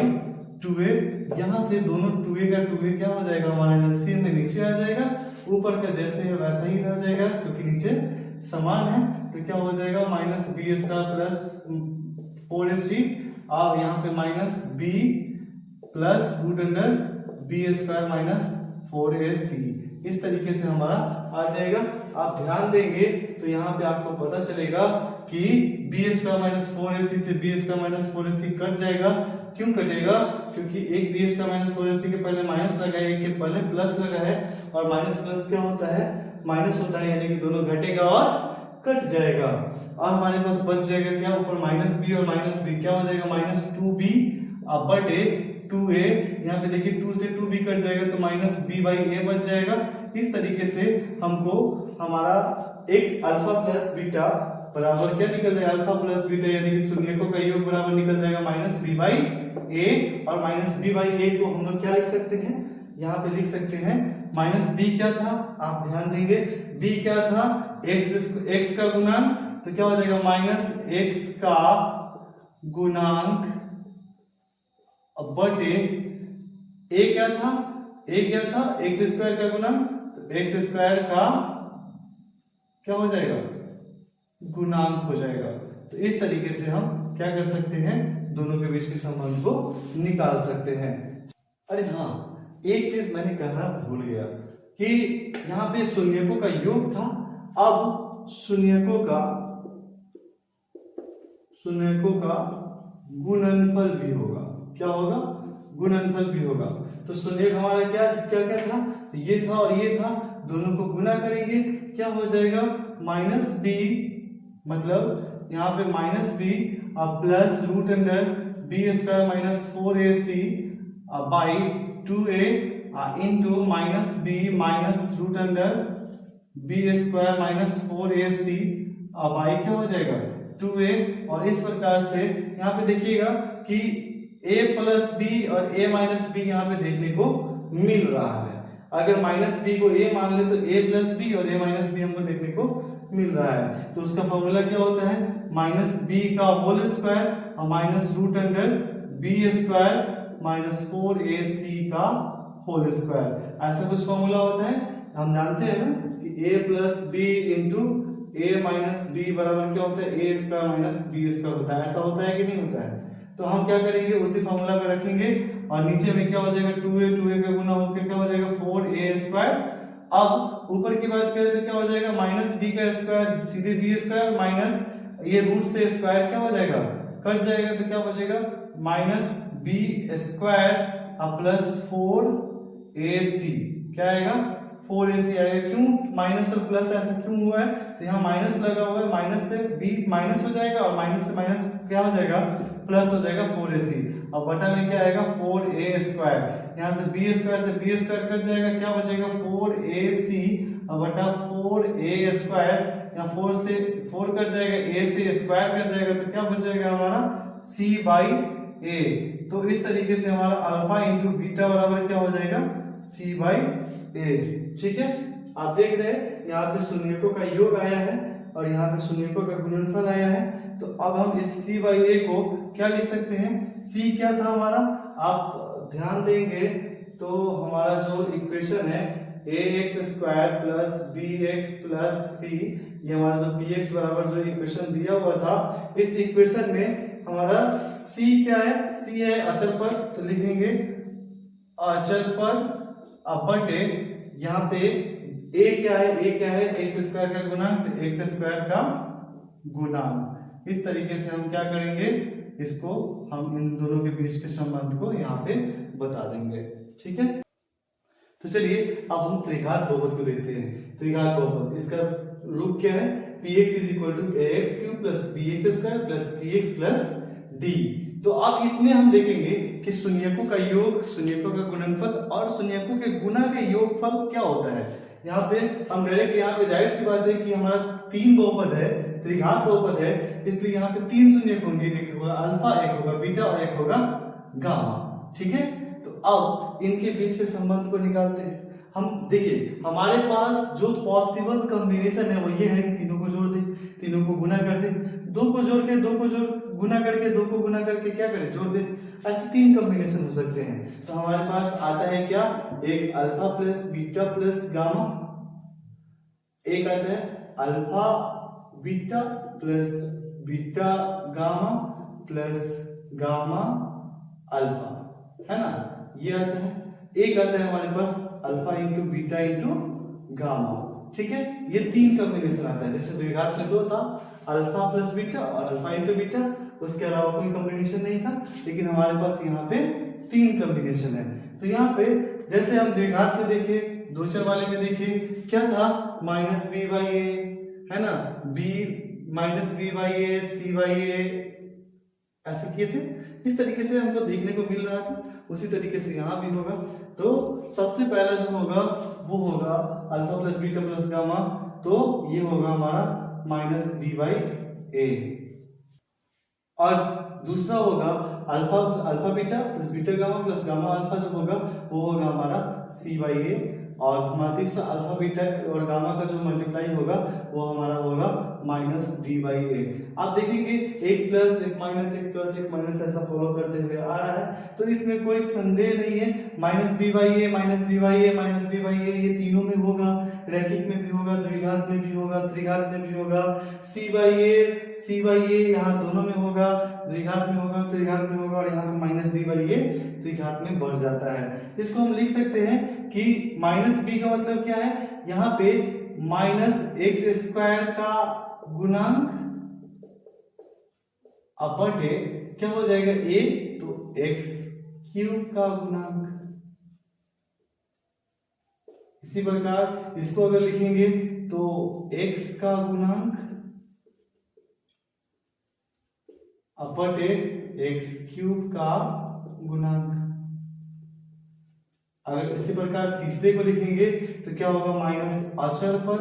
[SPEAKER 1] 2a। यहाँ से दोनों 2a का 2a क्या हो जाएगा, हमारा एलसीएम में नीचे आ जाएगा, ऊपर का जैसे है वैसा ही रह जाएगा क्योंकि नीचे समान है। तो क्या हो जाएगा, minus B square plus 4ac, और यहाँ पे minus b plus root under b square minus 4ac इस तरीके से हमारा आ जाएगा। आप ध्यान देंगे तो यहाँ पे आपको पता चलेगा कि b² माइनस 4ac से b² माइनस 4ac कट जाएगा। क्यों कटेगा? क्योंकि एक b² माइनस 4ac के पहले माइनस लगा है, एक के पहले प्लस लगा है, और माइनस प्लस क्या होता है? माइनस होता है, यानी कि दोनों घटेगा और कट जाएगा। और हमारे पास बच जाएगा क्या? ऊपर माइनस बी और माइनस बी क्या हो जाएगा? माइनस 2b बटे 2a। यहाँ पे देखिए 2 से 2b कट जाएगा तो माइनस b बाई a बच जाएगा। इस तरीके से हमको हमारा x अल्फा प्लस बीटा बराबर क्या निकल जाएगा? अल्फा प्लस बीटा यानी कि शून्यकों का योग बराबर निकल जाएगा माइनस b बाई a। और माइनस b बाई a को हम लोग क्या लिख सकते हैं? यहाँ पे लिख सकते हैं माइनस b क्या था? आप ध्यान देंगे b क्या था? x का गुणांक, तो क्या हो जाएगा? माइनस x का गुणांक बटे a क्या था? a क्या था? x स्क्वायर का गुणांक, तो x स्क्वायर का क्या हो जाएगा? गुणांक हो जाएगा। तो इस तरीके से हम क्या कर सकते हैं? दोनों के बीच के संबंध को निकाल सकते हैं। अरे हाँ, एक चीज मैंने कहना भूल गया कि यहाँ पे शून्यकों का योग था, अब शून्यकों का गुणनफल भी होगा। क्या होगा? गुणनफल भी होगा। तो शून्यक हमारा क्या क्या क्या था? ये था और ये था, दोनों को गुना करेंगे क्या हो जाएगा? माइनस बी, मतलब यहाँ पे minus b plus root under b² minus 4ac by 2a into minus b minus root under b² minus 4ac by क्या हो जाएगा? 2a। और इस प्रकार से यहाँ पे देखिएगा कि a प्लस बी और a माइनस बी यहाँ पे देखने को मिल रहा है। अगर माइनस बी को a मान ले तो a प्लस बी और a माइनस बी हमको देखने को मिल रहा है। तो उसका फॉर्मूला क्या होता है? माइनस बी का होल स्क्वायर और minus root under b² minus 4ac का होल स्क्वायर, ऐसा कुछ फॉर्मूला होता है। हम जानते हैं ना कि a plus b into a minus b बराबर क्या होता है? a² माइनस b² होता है। ऐसा होता है कि नहीं होता है? तो हम क्या करेंगे? उसी फॉर्मूला पे रखेंगे और नीचे में क्या हो जाएगा? 2a का गुना होकर क्या हो जाएगा? 4a²। अब ऊपर की बात करें तो क्या हो जाएगा? माइनस बी का स्क्वायर सीधे b² माइनस ये रूट से स्क्वायर क्या हो जाएगा? कट जाएगा, तो क्या बचेगा? माइनस b² प्लस 4ac क्या आएगा? 4ac आएगा। क्यों माइनस और प्लस ऐसा क्यों हुआ है? तो यहाँ माइनस लगा हुआ है, माइनस से b माइनस हो जाएगा और माइनस से माइनस क्या हो जाएगा? प्लस हो जाएगा 4ac। अब बटा में क्या आएगा? 4a²। यहाँ से b² से b² कट जाएगा, क्या बचेगा? 4ac बटा 4a²। यहाँ 4 से 4 कट जाएगा, a से स्क्वायर कट जाएगा, तो क्या बच जाएगा हमारा? c by a। तो इस तरीके से हमारा अल्फा इंटू बीटा बराबर क्या हो जाएगा? c by a। ठीक है, आप देख रहे हैं यहाँ पे शून्यकों का योग आया है और यहाँ पे शून्यकों का गुणनफल आया है। तो अब हम इस c बाई a को क्या लिख सकते हैं? c क्या था हमारा? आप ध्यान देंगे तो हमारा जो इक्वेशन है ax² plus bx plus c, ये हमारा जो px बराबर जो इक्वेशन दिया हुआ था, इस इक्वेशन में हमारा c क्या है? c है अचल पद, तो लिखेंगे अचल पद बटे यहाँ पे a क्या है? a क्या है? x² का गुणांक, तो x² का गुणांक। इस तरीके से हम क्या करेंगे? इसको हम इन दोनों के बीच के संबंध को यहाँ पे बता देंगे। ठीक है, तो चलिए अब हम त्रिघात बहुपद को देखते हैं। त्रिघात बहुपद, इसका रूप क्या है? px = ax³ plus bx² plus cx plus d। तो अब इसमें हम देखेंगे कि शून्यकों का योग, शून्यकों का गुणनफल और शून्यकों के गुना का योगफल क्या होता है। यहाँ पे हम डायरेक्ट, यहाँ पे जाहिर सी बात है कि हमारा 3 बहुपद है, त्रिघात बहुपद है, इसलिए यहाँ पे 3 शून्यक होंगे। एक होगा अल्फा, एक होगा बीटा और एक होगा गामा। ठीक है, तो अब इनके बीच के संबंध को निकालते हैं। हम देखिए हमारे पास जो पॉसिबल कॉम्बिनेशन है वो ये है कि तीनों को जोड़ दे, तीनों को गुना कर दे, 2 को जोड़ के 2 को जोड़ गुना करके 2 को गुना करके क्या करें? जोड़ दे। ऐसे 3 कॉम्बिनेशन हो सकते हैं। तो हमारे पास आता है क्या? एक alpha plus beta plus gamma, एक आता है alpha beta plus beta gamma plus gamma alpha, है ना? ये आता है। एक आता है हमारे पास alpha into beta into gamma. ठीक है, ये 3 कॉम्बिनेशन आता है। जैसे द्विघात में 2 था, अल्फा प्लस बीटा और अल्फा इंटू बीटा, उसके अलावा कोई कॉम्बिनेशन नहीं था, लेकिन हमारे पास यहाँ पे 3 कॉम्बिनेशन है। तो यहाँ पे जैसे हम द्विघात में देखे, दूसरे वाले में देखे, क्या था, माइनस बी बाई ए, है ना, B minus B by A, C by A, ऐसे किए थे। इस तरीके से हमको देखने को मिल रहा था, उसी तरीके से यहाँ भी होगा। तो सबसे पहला जो होगा वो होगा alpha plus beta plus gamma, तो ये होगा हमारा माइनस बी बाई ए, और दूसरा होगा alpha beta plus beta gamma plus gamma alpha, जो होगा वो होगा हमारा सी बाई ए, और हमारा तीसरा अल्फा बीटा और गामा का जो मल्टीप्लाई होगा वो हमारा होगा माइनस डी बाई ए। आप देखेंगे एक प्लस एक माइनस, एक प्लस एक माइनस, ऐसा फॉलो करते हुए आ रहा है, तो इसमें कोई संदेह नहीं है। Minus B by A, minus B by A, minus B by A, ये तीनों में होगा, रैखिक में भी होगा, द्विघात में भी होगा, त्रिघात में भी होगा। सी बाई ए यहाँ दोनों में होगा, द्विघात में होगा, त्रिघात में होगा, और यहाँ पे माइनस डी बाई ए त्रिघात में बढ़ जाता है। इसको हम लिख सकते हैं कि माइनस बी का मतलब क्या है, यहाँ पे माइनस एक्स स्क्वायर का गुणांक अपॉन ए क्या हो जाएगा, ए, तो एक्स क्यूब का गुणांक। इसी प्रकार इसको अगर लिखेंगे तो x का गुणांक अपॉन ए एक्स क्यूब का गुणांक। अगर इसी प्रकार तीसरे को लिखेंगे तो क्या होगा, माइनस अचर पद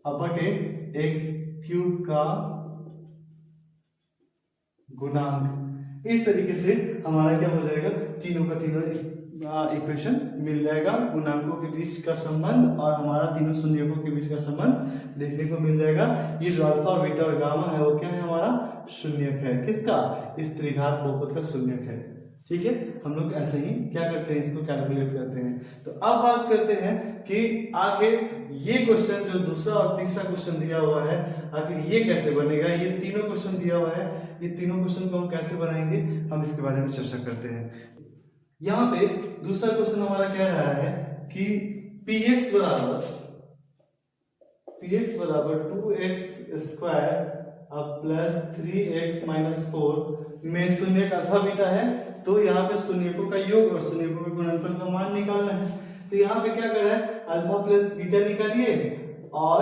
[SPEAKER 1] अपॉन ए एक्स क्यूब का गुणांक। इस तरीके से हमारा क्या हो जाएगा, तीनों का तीनों इक्वेशन मिल जाएगा, गुणांकों के बीच का संबंध और हमारा तीनों शून्यकों के बीच का संबंध देखने को मिल जाएगा। ये जो अल्फा बीटा और गामा है वो क्या है, हमारा शून्यक है। किसका, इस त्रिघात बहुपद का शून्यक है। ठीक है, हम लोग ऐसे ही क्या करते हैं, इसको कैलकुलेट करते हैं। तो अब बात करते हैं कि आखिर ये क्वेश्चन जो दूसरा और तीसरा क्वेश्चन दिया हुआ है, आखिर ये कैसे बनेगा। ये तीनों क्वेश्चन दिया हुआ है, ये तीनों क्वेश्चन को हम कैसे बनाएंगे, हम इसके बारे में चर्चा करते हैं। यहाँ पे दूसरा क्वेश्चन हमारा कह रहा है कि px बराबर 2x square plus 3x minus 4 में शून्य का अल्फा बीटा है, तो यहाँ पे शून्यकों का योग और शून्यकों के गुणनफल का मान निकालना है। तो यहाँ पे क्या कर रहा है, अल्फा प्लस बीटा निकालिए और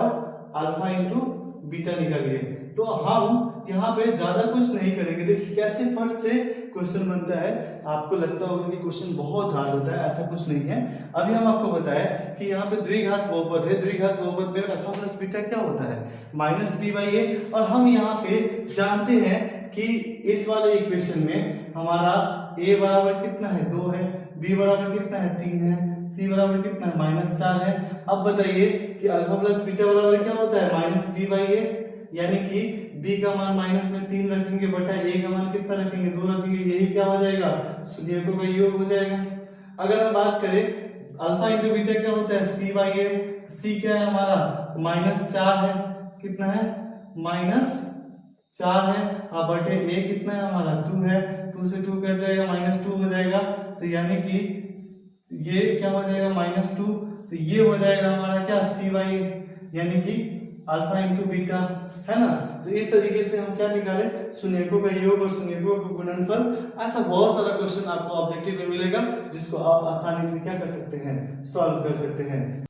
[SPEAKER 1] अल्फा इंटू बीटा निकालिए। तो हम यहाँ पे ज्यादा कुछ नहीं करेंगे। देखिए कैसे फट से क्वेश्चन बनता है, आपको लगता होगा कि क्वेश्चन बहुत हार्ड होता है, ऐसा कुछ नहीं है। अभी हम आपको बताया कि यहाँ पे द्विघात बहुपद है, द्विघात बहुपद में अल्फा प्लस बीटा क्या होता है, माइनस बी बाई ए, और हम यहाँ पे जानते हैं कि इस वाले इक्वेशन में हमारा a बराबर कितना है, 2 है, b बराबर कितना है, 3 है, c बराबर कितना है, माइनस 4 है। अब बताइए कि अल्फा प्लस बीटा बराबर क्या होता है, माइनस बी बाई ए, यानी कि b का मान माइनस में 3 रखेंगे बटा a का मान कितना रखेंगे, 2 रखेंगे, यही क्या हो जाएगा, शून्यकों का योग हो जाएगा। अगर हम बात करें अल्फा इंटू बीटा क्या होता है, c बाई ए, c क्या है हमारा, माइनस 4 है, कितना है, माइनस 4 है, अब बटे a कितना है हमारा, 2 है, 2 से 2 कट जाएगा, माइनस 2 हो जाएगा। तो यानी कि ये क्या हो जाएगा, माइनस 2, तो ये हो जाएगा हमारा क्या, सी बाई, यानी कि अल्फा इंटू बीटा, है ना। तो इस तरीके से हम क्या निकाले, शून्यकों का योग और शून्यकों का गुणनफल। ऐसा बहुत सारा क्वेश्चन आपको ऑब्जेक्टिव में मिलेगा, जिसको आप आसानी से क्या कर सकते हैं, सॉल्व कर सकते हैं।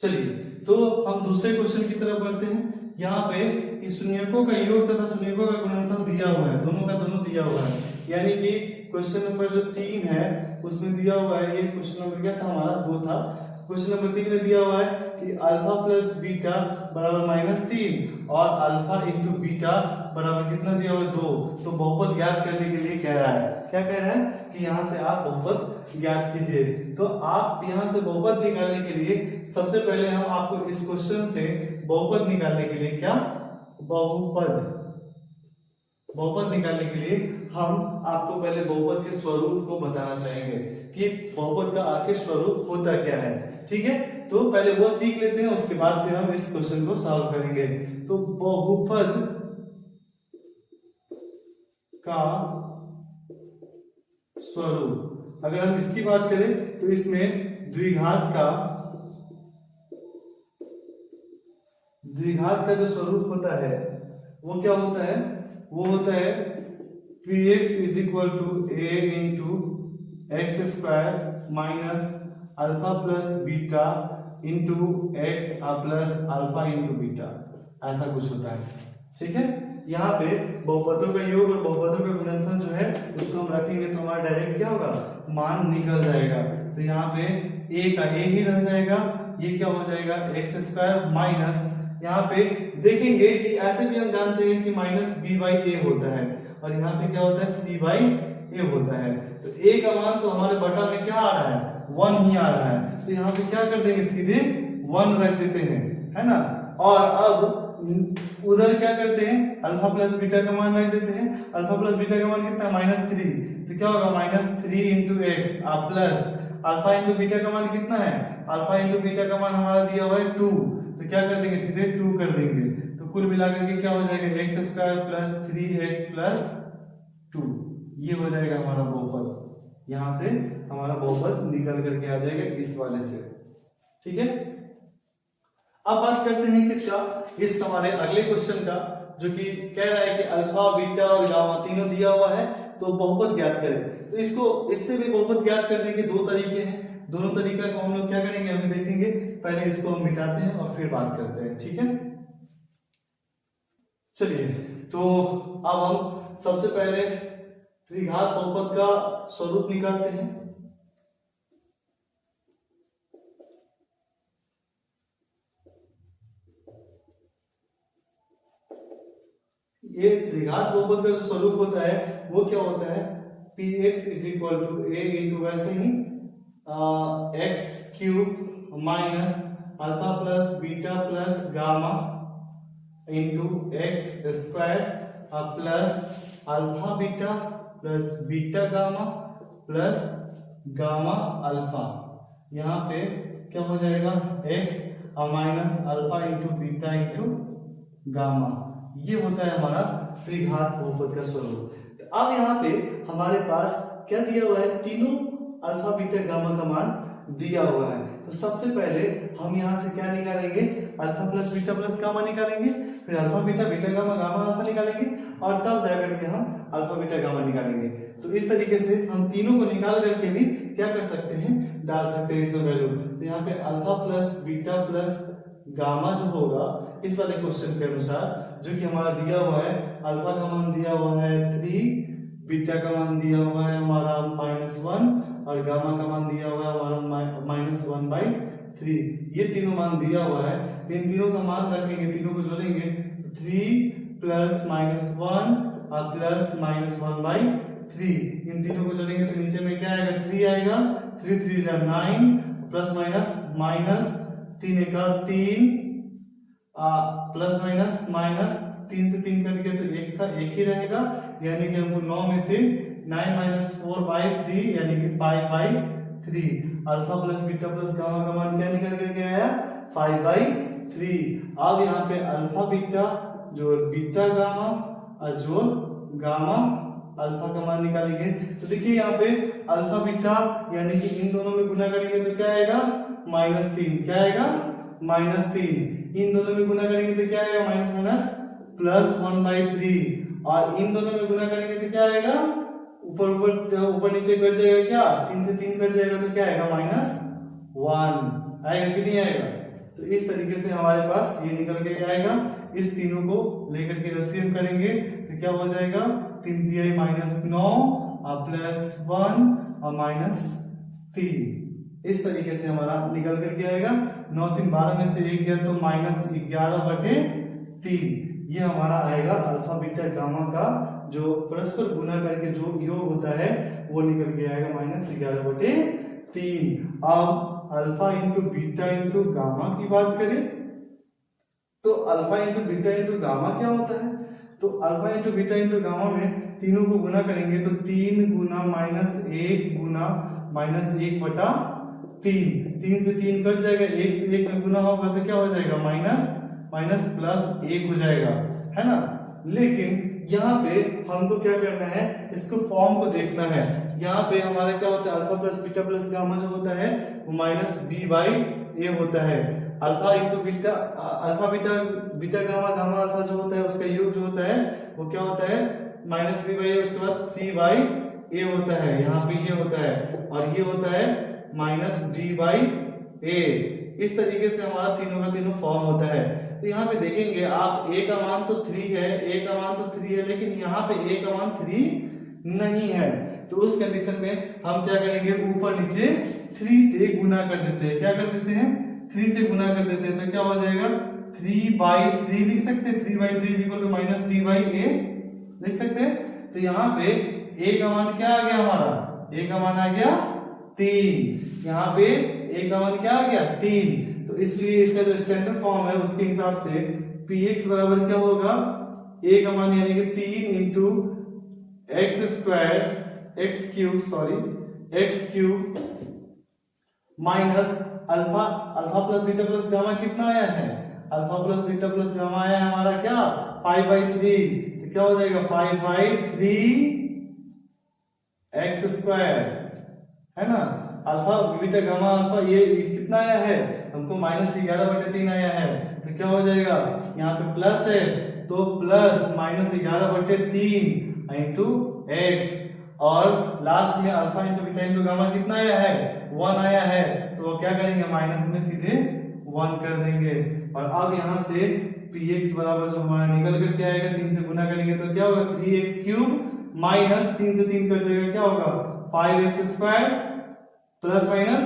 [SPEAKER 1] चलिए तो हम दूसरे क्वेश्चन की तरफ बढ़ते हैं। यहाँ पे कि शून्यकों का योग तथा शून्यकों का गुणनफल दिया हुआ है, दोनों का दोनों दिया हुआ है, यानी कि क्वेश्चन नंबर जो 3 है उसमें दिया हुआ है, ये क्वेश्चन नंबर क्या था हमारा, 2 था। क्वेश्चन नंबर 3 में दिया हुआ है कि अल्फा प्लस बीटा बराबर माइनस 3 और अल्फा इंटू बीटा बराबर कितना दिया हुआ है, 2। तो बहुपद ज्ञात करने के लिए कह रहा है, क्या कह रहा है कि यहाँ से आप बहुपद ज्ञात कीजिए। तो आप यहाँ से बहुपद निकालने के लिए सबसे पहले हम आपको इस क्वेश्चन से बहुपद निकालने के लिए क्या, बहुपद निकालने के लिए हम आपको पहले बहुपद के स्वरूप को बताना चाहेंगे कि बहुपद का आखिर स्वरूप होता क्या है। ठीक है, तो पहले वो सीख लेते हैं, उसके बाद फिर हम इस क्वेश्चन को सॉल्व करेंगे। तो बहुपद का स्वरूप, अगर हम इसकी बात करें तो इसमें द्विघात का जो स्वरूप होता है वो क्या होता है, वो होता है px is equal to a into x square minus alpha plus beta into x plus alpha into beta, ऐसा कुछ होता है। ठीक है, यहाँ पे बहुपदों का योग और बहुपदों का गुणनफल जो है उसको हम रखेंगे तो हमारा डायरेक्ट क्या होगा, मान निकल जाएगा। तो यहाँ पे a का a ही रह जाएगा, ये क्या हो जाएगा एक्स स्क्वायर माइनस, यहाँ पे देखेंगे कि ऐसे भी हम जानते हैं कि माइनस b बाई ए होता है और यहाँ पे क्या होता है c बाई ए होता है। तो a का मान तो हमारे बटा में क्या आ रहा है, 1 ही आ रहा है, तो यहाँ पे क्या कर देंगे, सीधे 1 रख देते हैं, है ना। और अब उधर क्या करते हैं, अल्फा प्लस बीटा का मान रख देते हैं। अल्फा प्लस बीटा का मान कितना है, -3, तो क्या होगा -3 into x plus alpha into beta का मान कितना है, अल्फा इंटू बीटा का मान हमारा दिया हुआ है 2, तो क्या कर देंगे, सीधे 2 कर देंगे। तो कुल मिलाकर के क्या हो जाएगा, x square plus 3x plus 2, ये हो जाएगा हमारा बहुपद। यहाँ से हमारा बहुपद निकल करके आ जाएगा इस वाले से। ठीक है, अब बात करते हैं किसका, इस हमारे अगले क्वेश्चन का, जो कि कह रहा है कि अल्फा बीटा और गामा तीनों दिया हुआ है तो बहुपद ज्ञात करें। तो इसको इससे भी बहुपद ज्ञात करने के दो तरीके हैं, दोनों तरीका को हम लोग क्या करेंगे अभी देखेंगे। पहले इसको हम मिटाते हैं और फिर बात करते हैं। ठीक है, चलिए तो अब हम सबसे पहले त्रिघात बहुपद का स्वरूप निकालते हैं। ये त्रिघात बहुपद का जो स्वरूप होता है वो क्या होता है, px is equal to a into वैसे ही x cube minus alpha plus beta plus gamma into x square plus alpha beta plus beta gamma plus gamma alpha. यहाँ पे क्या हो जाएगा, x minus alpha into beta into gamma, ये होता है हमारा त्रिघात बहुपद का स्वरूप। तो अब यहाँ पे हमारे पास क्या दिया हुआ है, तीनों अल्फा बीटा गामा का मान दिया हुआ है। तो सबसे पहले हम यहाँ से क्या निकालेंगे, alpha plus beta plus gamma निकालेंगे, फिर alpha beta beta gamma gamma alpha निकालेंगे और तब जाकर के हम अल्फा बीटा गामा निकालेंगे। तो इस तरीके से हम तीनों को निकाल करके भी क्या कर सकते हैं, डाल सकते हैं इसमें वैल्यू। तो यहाँ पे alpha plus beta plus gamma जो होगा इस वाले क्वेश्चन के अनुसार, जो कि हमारा दिया हुआ है, अल्फा का मान दिया हुआ है 3, बीटा का मान दिया हुआ है हमारा -1 और गामा का मान दिया हुआ है हमारा -1/3। ये तीनों मान दिया हुआ है, इन तीनों का मान रखेंगे, तीनों को जोड़ेंगे, 3 प्लस -1 प्लस -1/3, इन तीनों को जोड़ेंगे तो नीचे में क्या आएगा, 3 आएगा, 3 3 जा 9 प्लस माइनस 3 1 3 प्लस माइनस 3 से 3 कट गया तो एक का एक ही रहेगा, यानी कि हमको 9 में से 9 - 4/3 यानी कि 5/3। Alpha plus beta plus gamma का मान क्या निकल करके आया, 5/3। अब यहाँ पे अल्फा बीटा जोड़ बीटा गामा जोड़ गामा अल्फा का मान निकालेंगे। तो देखिए यहाँ पे अल्फा बीटा यानी कि इन दोनों में गुना करेंगे तो क्या आएगा, -3, क्या आएगा, -3। इन दोनों में गुना करेंगे तो क्या आएगा, माइनस प्लस 1/3 और इन दोनों में गुना करेंगे तो क्या आएगा, ऊपर नीचे कट जाएगा, क्या 3 से 3 कट जाएगा तो क्या आएगा, -1 आएगा कि नहीं आएगा। तो इस तरीके से हमारे पास ये निकल के आएगा। इस तीनों को लेकर के एलसीएम करेंगे तो क्या हो जाएगा, 3 3 -9 प्लस 1 और -3, इस तरीके से हमारा निकल करके आएगा। 9 3 12 में से 1 गया तो -11/3, ये हमारा आएगा अल्फा बीटा गामा का जो परस्पर गुना करके जो योग होता है वो निकल के आएगा -11/3। अब alpha into beta into gamma की बात करें तो alpha into beta into gamma क्या होता है, तो alpha into beta into gamma में तीनों को गुना करेंगे तो 3 गुना -1 गुना -1/3, 3 से 3 कट जाएगा, 1 से 1 में गुना होगा तो क्या हो जाएगा, माइनस प्लस 1 हो जाएगा, है ना। लेकिन यहाँ पे हमको क्या करना है, इसको फॉर्म को देखना है। यहाँ पे हमारा क्या होता है, alpha plus beta plus gamma जो होता है वो माइनस बी बाई ए होता है। Alpha into beta, alpha beta beta gamma gamma alpha जो होता है उसका योग जो होता है वो क्या होता है माइनस बी बाई ए, उसके बाद सी बाई ए होता है, यहाँ पे ये होता है, और ये होता है माइनस डी बाई ए। इस तरीके से हमारा तीनों का तीनों फॉर्म होता है। तो यहाँ पे देखेंगे आप a का मान तो 3 है, a का मान तो 3 है, लेकिन यहाँ पे a का मान 3 नहीं है। तो उस कंडीशन में हम क्या करेंगे, ऊपर नीचे 3 से गुना कर देते हैं। क्या कर देते हैं, 3 से गुना कर देते हैं। तो क्या हो जाएगा 3/3 लिख सकते हैं, 3/3 equal to minus D by A लिख सकते हैं। तो यहाँ पे a का मान क्या आ गया हमारा, a का मान आ गया 3, यहाँ पे a का मान क्या आ गया 3। तो इसलिए इसका जो स्टैंडर्ड फॉर्म है उसके हिसाब से px बराबर क्या होगा, a का मान यानी कि 3 into x cube minus alpha, alpha plus beta plus gamma कितना आया है, alpha plus beta plus gamma आया है हमारा क्या 5/3। तो क्या हो जाएगा 5/3 x² है ना। अल्फा बीटा गामा अल्फा ये कितना आया है हमको माइनस 11/3 आया है। तो क्या हो जाएगा, यहाँ पे प्लस है तो प्लस माइनस 11/3 इंटू एक्स, और लास्ट में alpha into beta into gamma कितना आया है 1 आया है। तो वो क्या करेंगे माइनस में सीधे 1 कर देंगे। और अब यहाँ से px बराबर जो हमारा निकल करके आएगा 3 से गुना करेंगे तो क्या होगा 3x क्यूब माइनस 3 से 3 कट जाएगा, क्या होगा 5x² प्लस माइनस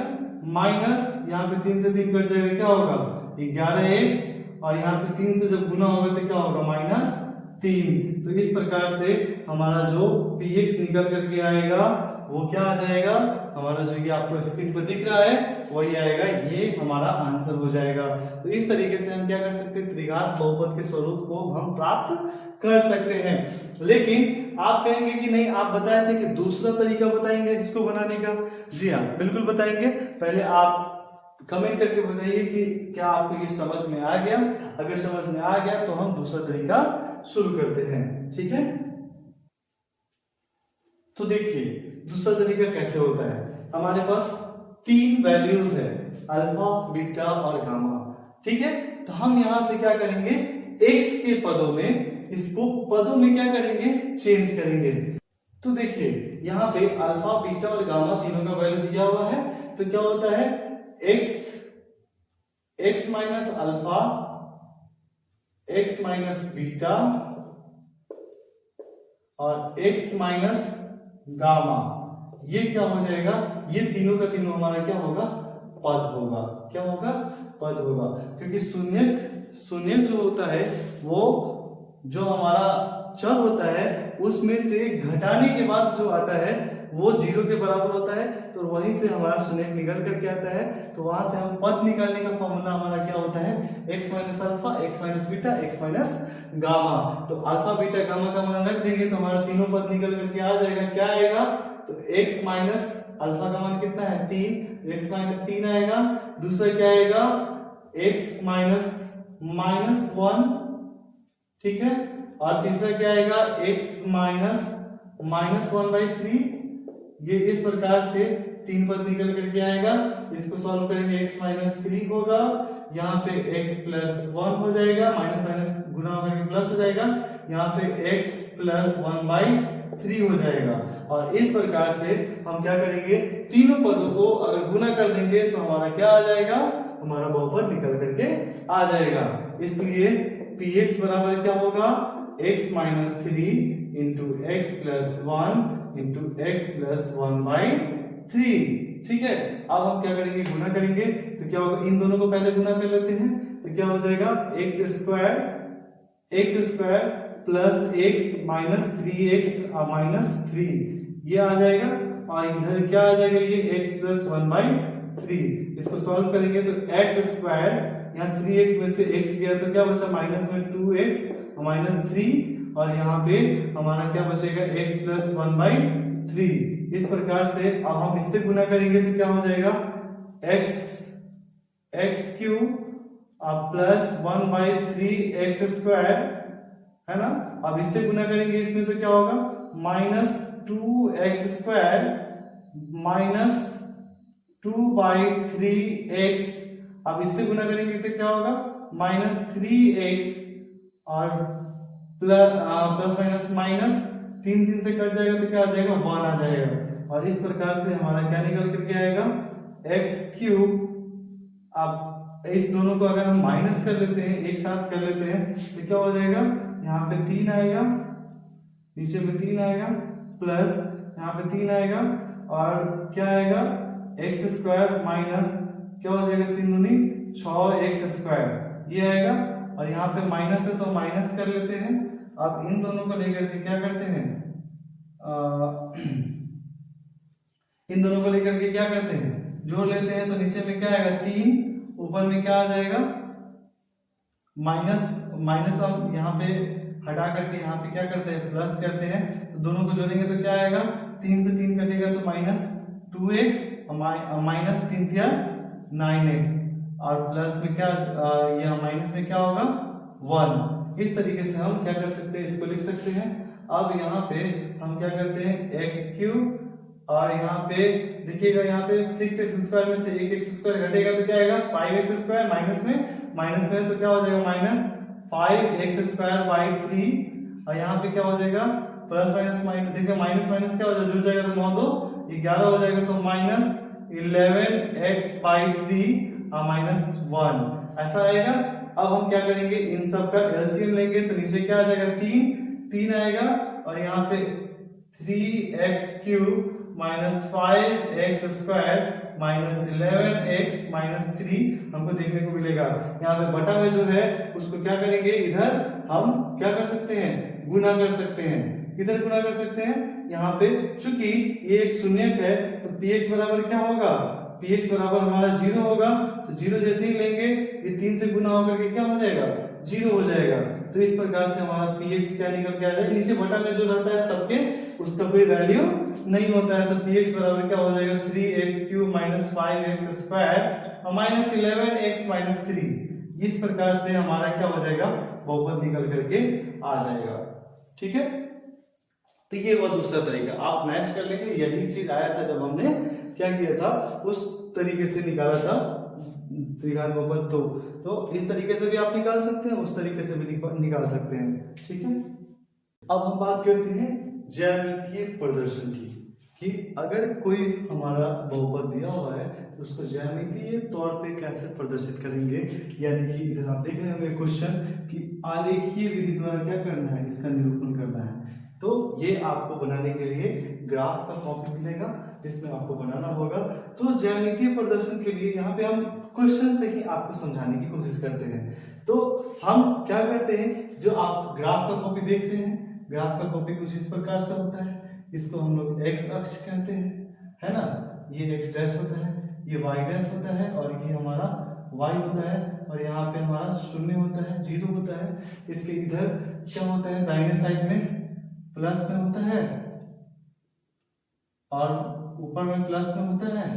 [SPEAKER 1] माइनस यहाँ पे 3 से 3 कट जाएगा, क्या होगा 11x, और यहाँ पे 3 से जब गुना होगा तो क्या होगा -3। तो इस प्रकार से हमारा जो px निकल करके आएगा वो क्या आ जाएगा, हमारा जो ये आपको स्क्रीन पर दिख रहा है वही आएगा, ये हमारा आंसर हो जाएगा। तो इस तरीके से हम क्या कर सकते हैं, त्रिघात बहुपद के स्वरूप को हम प्राप्त कर सकते हैं। लेकिन आप कहेंगे कि नहीं, आप बताए थे कि दूसरा तरीका बताएंगे इसको बनाने का। जी हाँ, बिल्कुल बताएंगे। पहले आप कमेंट करके बताइए कि क्या आपको ये समझ में आ गया। अगर समझ में आ गया तो हम दूसरा तरीका शुरू करते हैं, ठीक है। तो देखिए दूसरा तरीका कैसे होता है। हमारे पास 3 वैल्यूज है, अल्फा बीटा और गामा, ठीक है। तो हम यहां से क्या करेंगे, x के पदों में, इसको पदों में क्या करेंगे, चेंज करेंगे। तो देखिए यहाँ पे अल्फा बीटा और गामा तीनों का वैल्यू दिया हुआ है। तो क्या होता है x minus alpha, x minus beta और x माइनस गामा, ये क्या हो जाएगा, ये तीनों का तीनों हमारा क्या होगा, पद होगा। क्या होगा, पद होगा। क्योंकि शून्य जो होता है वो जो हमारा चर होता है उसमें से घटाने के बाद जो आता है वो 0 के बराबर होता है। तो वहीं से हमारा शून्य निकल करके आता है। तो वहां से हम पद निकालने का फॉर्मूला हमारा क्या होता है, x minus alpha, x minus beta, x minus gamma. तो अल्फा बीटा गामा का मान रख देंगे तो हमारा तीनों पद निकल करके आ जाएगा। क्या आएगा, तो x माइनस अल्फा का मान कितना है 3, x माइनस 3 आएगा। दूसरा क्या आएगा, x माइनस -1, ठीक है। और तीसरा क्या आएगा, x माइनस -1/3। ये इस प्रकार से 3 पद निकल करके आएगा। इसको सॉल्व करेंगे, x माइनस 3 होगा, यहाँ पे x प्लस 1 हो जाएगा, माइनस माइनस गुना होकर प्लस हो जाएगा, यहाँ पे x प्लस 1/3 हो जाएगा। और इस प्रकार से हम क्या करेंगे, तीनों पदों को अगर गुना कर देंगे तो हमारा क्या आ जाएगा, हमारा बहुपद निकल करके आ जाएगा। इसलिए px बराबर क्या होगा, x minus 3 into x plus 1 into x plus 1/3, ठीक है। अब हम क्या करेंगे, गुना करेंगे। तो क्या होगा, इन दोनों को पहले गुना कर लेते हैं। तो क्या हो जाएगा, x square plus x minus 3x minus 3, ये आ जाएगा। और इधर क्या आ जाएगा, ये x प्लस 1/3। इसको सॉल्व करेंगे तो x स्क्वायर, यहाँ 3x में से x गया तो क्या बचा, माइनस में 2x माइनस 3, और यहाँ पे हमारा क्या बचेगा, x प्लस 1/3। इस प्रकार से अब हम इससे गुना करेंगे तो क्या हो जाएगा, x cube plus 1/3 x square, है ना। अब इससे गुना करेंगे इसमें तो क्या होगा, माइनस 2x² माइनस 2/3x। अब इससे गुना करेंगे तो क्या होगा, -3x और प्लस माइनस माइनस 3 से कट जाएगा तो क्या आ जाएगा, 1 आ जाएगा। और इस प्रकार से हमारा क्या निकल करके आएगा, x³। अब इस दोनों को अगर हम माइनस कर लेते हैं, एक साथ कर लेते हैं तो क्या हो जाएगा, यहाँ पे 3 आएगा, नीचे में 3 आएगा, प्लस यहाँ पे 3 आएगा और क्या आएगा, x² माइनस क्या हो जाएगा, 3 दूनी 6x², ये आएगा। और यहाँ पे माइनस है तो माइनस कर लेते हैं। अब इन दोनों को लेकर के क्या करते हैं, इन दोनों को लेकर के क्या करते हैं, जोड़ लेते हैं। तो नीचे में क्या आएगा 3, ऊपर में क्या आ जाएगा माइनस, माइनस हम यहाँ पे हटा करके यहाँ पे क्या करते हैं, प्लस करते हैं। तो दोनों को जोड़ेंगे तो क्या आएगा, 3 से 3 कटेगा तो -2x, माइनस 3 9x और प्लस में क्या, यह माइनस में क्या होगा 1। इस तरीके से हम क्या कर सकते हैं, इसको लिख सकते हैं। अब यहाँ पे हम क्या करते हैं, x³ और यहाँ पे देखिएगा, यहाँ पे 6x² में से 1x² घटेगा तो क्या आएगा 5x², माइनस में तो क्या हो जाएगा -5x²/3। और यहाँ पे क्या हो जाएगा, प्लस माइनस माइनस, देखिए माइनस माइनस क्या हो जाएगा, जुड़ जाएगा तो 9 2 11 हो जाएगा, तो -11x/3 -1 ऐसा आएगा। अब हम क्या करेंगे, इन सब का एलसीएम लेंगे तो नीचे क्या आ जाएगा, 3 आएगा और यहाँ पे 3x³ -5x² -11x -3 हमको देखने को मिलेगा। यहाँ पे बटा में जो है उसको क्या करेंगे, इधर हम क्या कर सकते हैं, गुना कर सकते हैं। किधर गुना कर सकते हैं, यहाँ पे चूंकि ये एक शून्यक है तो px बराबर क्या होगा, px बराबर हमारा 0 होगा। तो 0 जैसे ही लेंगे ये 3 से गुना होकर के क्या हो जाएगा, 0 हो जाएगा। तो इस प्रकार से हमारा px क्या निकल के आ जाएगा, नीचे बटा में जो रहता है सबके उसका कोई वैल्यू नहीं होता है। तो px बराबर क्या हो जाएगा, 3x³ -5x² और -11x -3। इस प्रकार से हमारा क्या हो जाएगा, बहुपद निकल करके आ जाएगा। ठीक है, तो ये हुआ दूसरा तरीका। आप मैच कर लेंगे, यही चीज आया था जब हमने क्या किया था, उस तरीके से निकाला था त्रिघात बहुपद। तो इस तरीके से भी आप निकाल सकते हैं, उस तरीके से भी निकाल सकते हैं। ठीक है, अब हम बात करते हैं ज्यामितीय प्रदर्शन की, कि अगर कोई हमारा बहुपद दिया हुआ है तो उसको ज्यामितीय तौर पे कैसे प्रदर्शित करेंगे। यानी कि इधर आप देख रहे होंगे क्वेश्चन कि आलेखीय विधि द्वारा क्या करना है, इसका निरूपण करना है। तो ये आपको बनाने के लिए ग्राफ का कॉपी मिलेगा जिसमें आपको बनाना होगा। तो ज्यामितीय प्रदर्शन के लिए यहाँ पे हम क्वेश्चन से ही आपको समझाने की कोशिश करते हैं। तो हम क्या करते हैं, जो आप ग्राफ का कॉपी देख रहे हैं, ग्राफ का कॉपी कुछ इस प्रकार से होता है। इसको हम लोग x अक्ष कहते हैं, है ना, ये x डैश होता है, ये y डैश होता है और ये हमारा y होता है। और यहाँ पे हमारा 0 होता है, 0 होता है। इसके इधर क्या होता है, दाहिने साइड में प्लस में होता है और ऊपर में प्लस में होता है,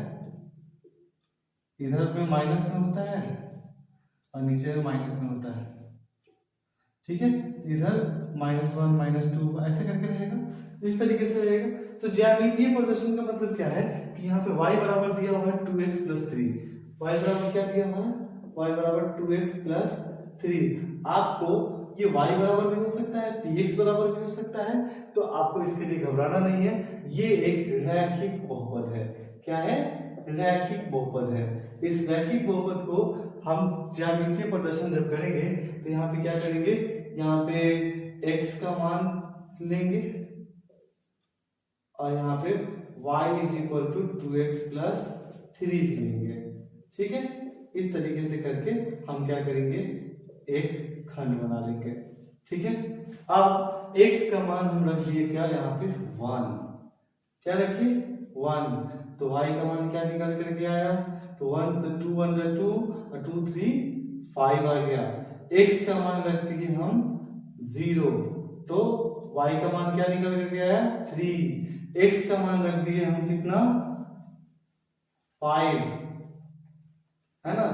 [SPEAKER 1] इधर में माइनस में होता है और नीचे में माइनस में होता है। ठीक है, इधर -1 -2 ऐसे करके रहेगा, इस तरीके से रहेगा। तो ज्यामितीय प्रदर्शन का मतलब क्या है कि यहाँ पे y बराबर दिया हुआ है 2x + 3। y बराबर क्या दिया हुआ है, y बराबर 2x + 3। आपको ये y बराबर भी हो सकता है, px बराबर भी हो सकता है। तो आपको इसके लिए घबराना नहीं है, ये एक रैखिक बहुपद है। क्या है, रैखिक बहुपद है। इस रैखिक बहुपद को हम ज्यामितीय प्रदर्शन जब करेंगे तो यहाँ पे क्या करेंगे, यहाँ पे x का मान लेंगे और यहाँ पे y = 2x + 3 लेंगे। ठीक है, इस तरीके से करके हम क्या करेंगे, एक खंड बना लेंगे। ठीक है, अब x का मान हम रख दिए क्या, यहाँ पे 1। क्या रखिए, 1। तो y का मान क्या निकल करके आया, तो 1 तो 2 1 जा 2 और 2 3 5 आ गया। x का मान रख दिए हम 0, तो y का मान क्या निकल करके आया, 3। x का मान रख दिए हम कितना, 5, है ना।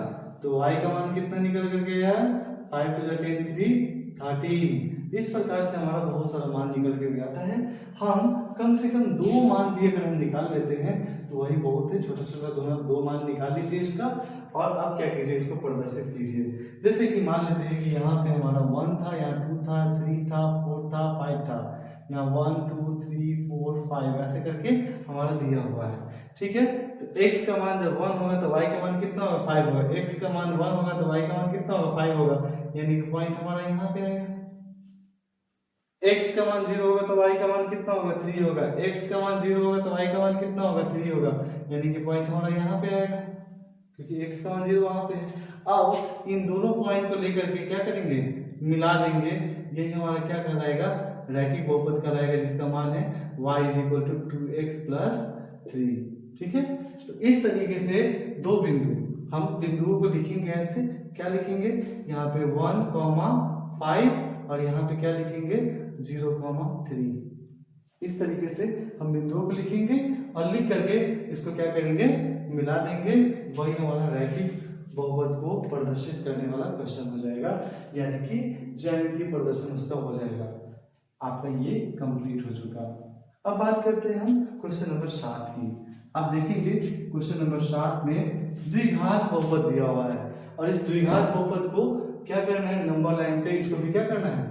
[SPEAKER 1] तो y का मान कितना निकल करके आया, 5 × 10 = 3 13। इस प्रकार से हमारा बहुत सारा मान निकल के आता है। हम कम से कम 2 मान भी अगर हम निकाल लेते हैं तो वही बहुत है। छोटा छोटा दो मान निकाल लीजिए इसका, और आप क्या कीजिए, इसको प्रदर्शित कीजिए। जैसे कि मान लेते हैं कि यहाँ पे हमारा 1 था, यहाँ 2 था, 3 था, 4 था, 5 था, यहाँ 1 2 3 4 5 ऐसे करके हमारा दिया हुआ है। ठीक है, तो x का मान जब 1 होगा तो y का मान कितना होगा, 5 होगा। x का मान 1 होगा तो y का मान कितना होगा, 5 होगा, यानी कि पॉइंट हमारा यहाँ पे आएगा। x का मान 0 होगा तो y का मान कितना होगा, 3 होगा। x का मान 0 होगा तो y का मान कितना होगा, 3 होगा, यानी कि पॉइंट हमारा यहाँ पे आएगा, क्योंकि x का मान 0 वहां पे है। अब इन दोनों पॉइंट को लेकर के क्या करेंगे, मिला देंगे। यही हमारा क्या कहलाएगा, रैखिक बहुपद कहलाएगा, जिसका मान है y = 2x + 3। ठीक है, तो इस तरीके से दो बिंदु, हम बिंदुओं को लिखेंगे ऐसे, क्या लिखेंगे, यहाँ पे 1, 5 और यहाँ पे क्या लिखेंगे, 0, 3। इस तरीके से हम बिंदुओं को लिखेंगे और लिख करके इसको क्या करेंगे, मिला देंगे। वही हमारा रैखिक बहुपद को प्रदर्शित करने वाला क्वेश्चन हो जाएगा, यानी कि ज्यामितीय प्रदर्शन उसका हो जाएगा। आपका ये कंप्लीट हो चुका। अब बात करते हैं हम क्वेश्चन नंबर 7 की। आप देखेंगे क्वेश्चन नंबर 7 में द्विघात बहुपद दिया हुआ है, और इस द्विघात बहुपद को क्या करना है, नंबर लाइन पे इसको भी क्या करना है,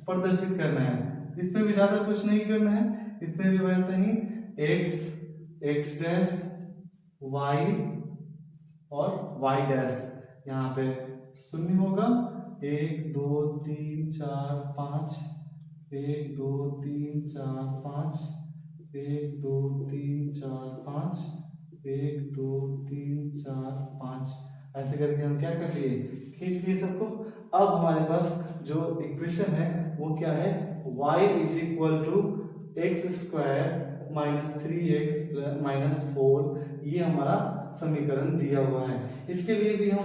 [SPEAKER 1] प्रदर्शित करना है। इसमें भी ज्यादा कुछ नहीं करना है, इसमें भी वैसे ही x, x' y और y', यहाँ पे शून्य होगा, 1 2 3 4 5, 1 2 3 4 5, 1 2 3 4 5, 1 2 3 4 5, ऐसे करके हम क्या कर लिए, खींच लिए सबको। अब हमारे पास जो इक्वेशन है वो क्या है, y = x² - 3x - 4, ये हमारा समीकरण दिया हुआ है। इसके लिए भी हम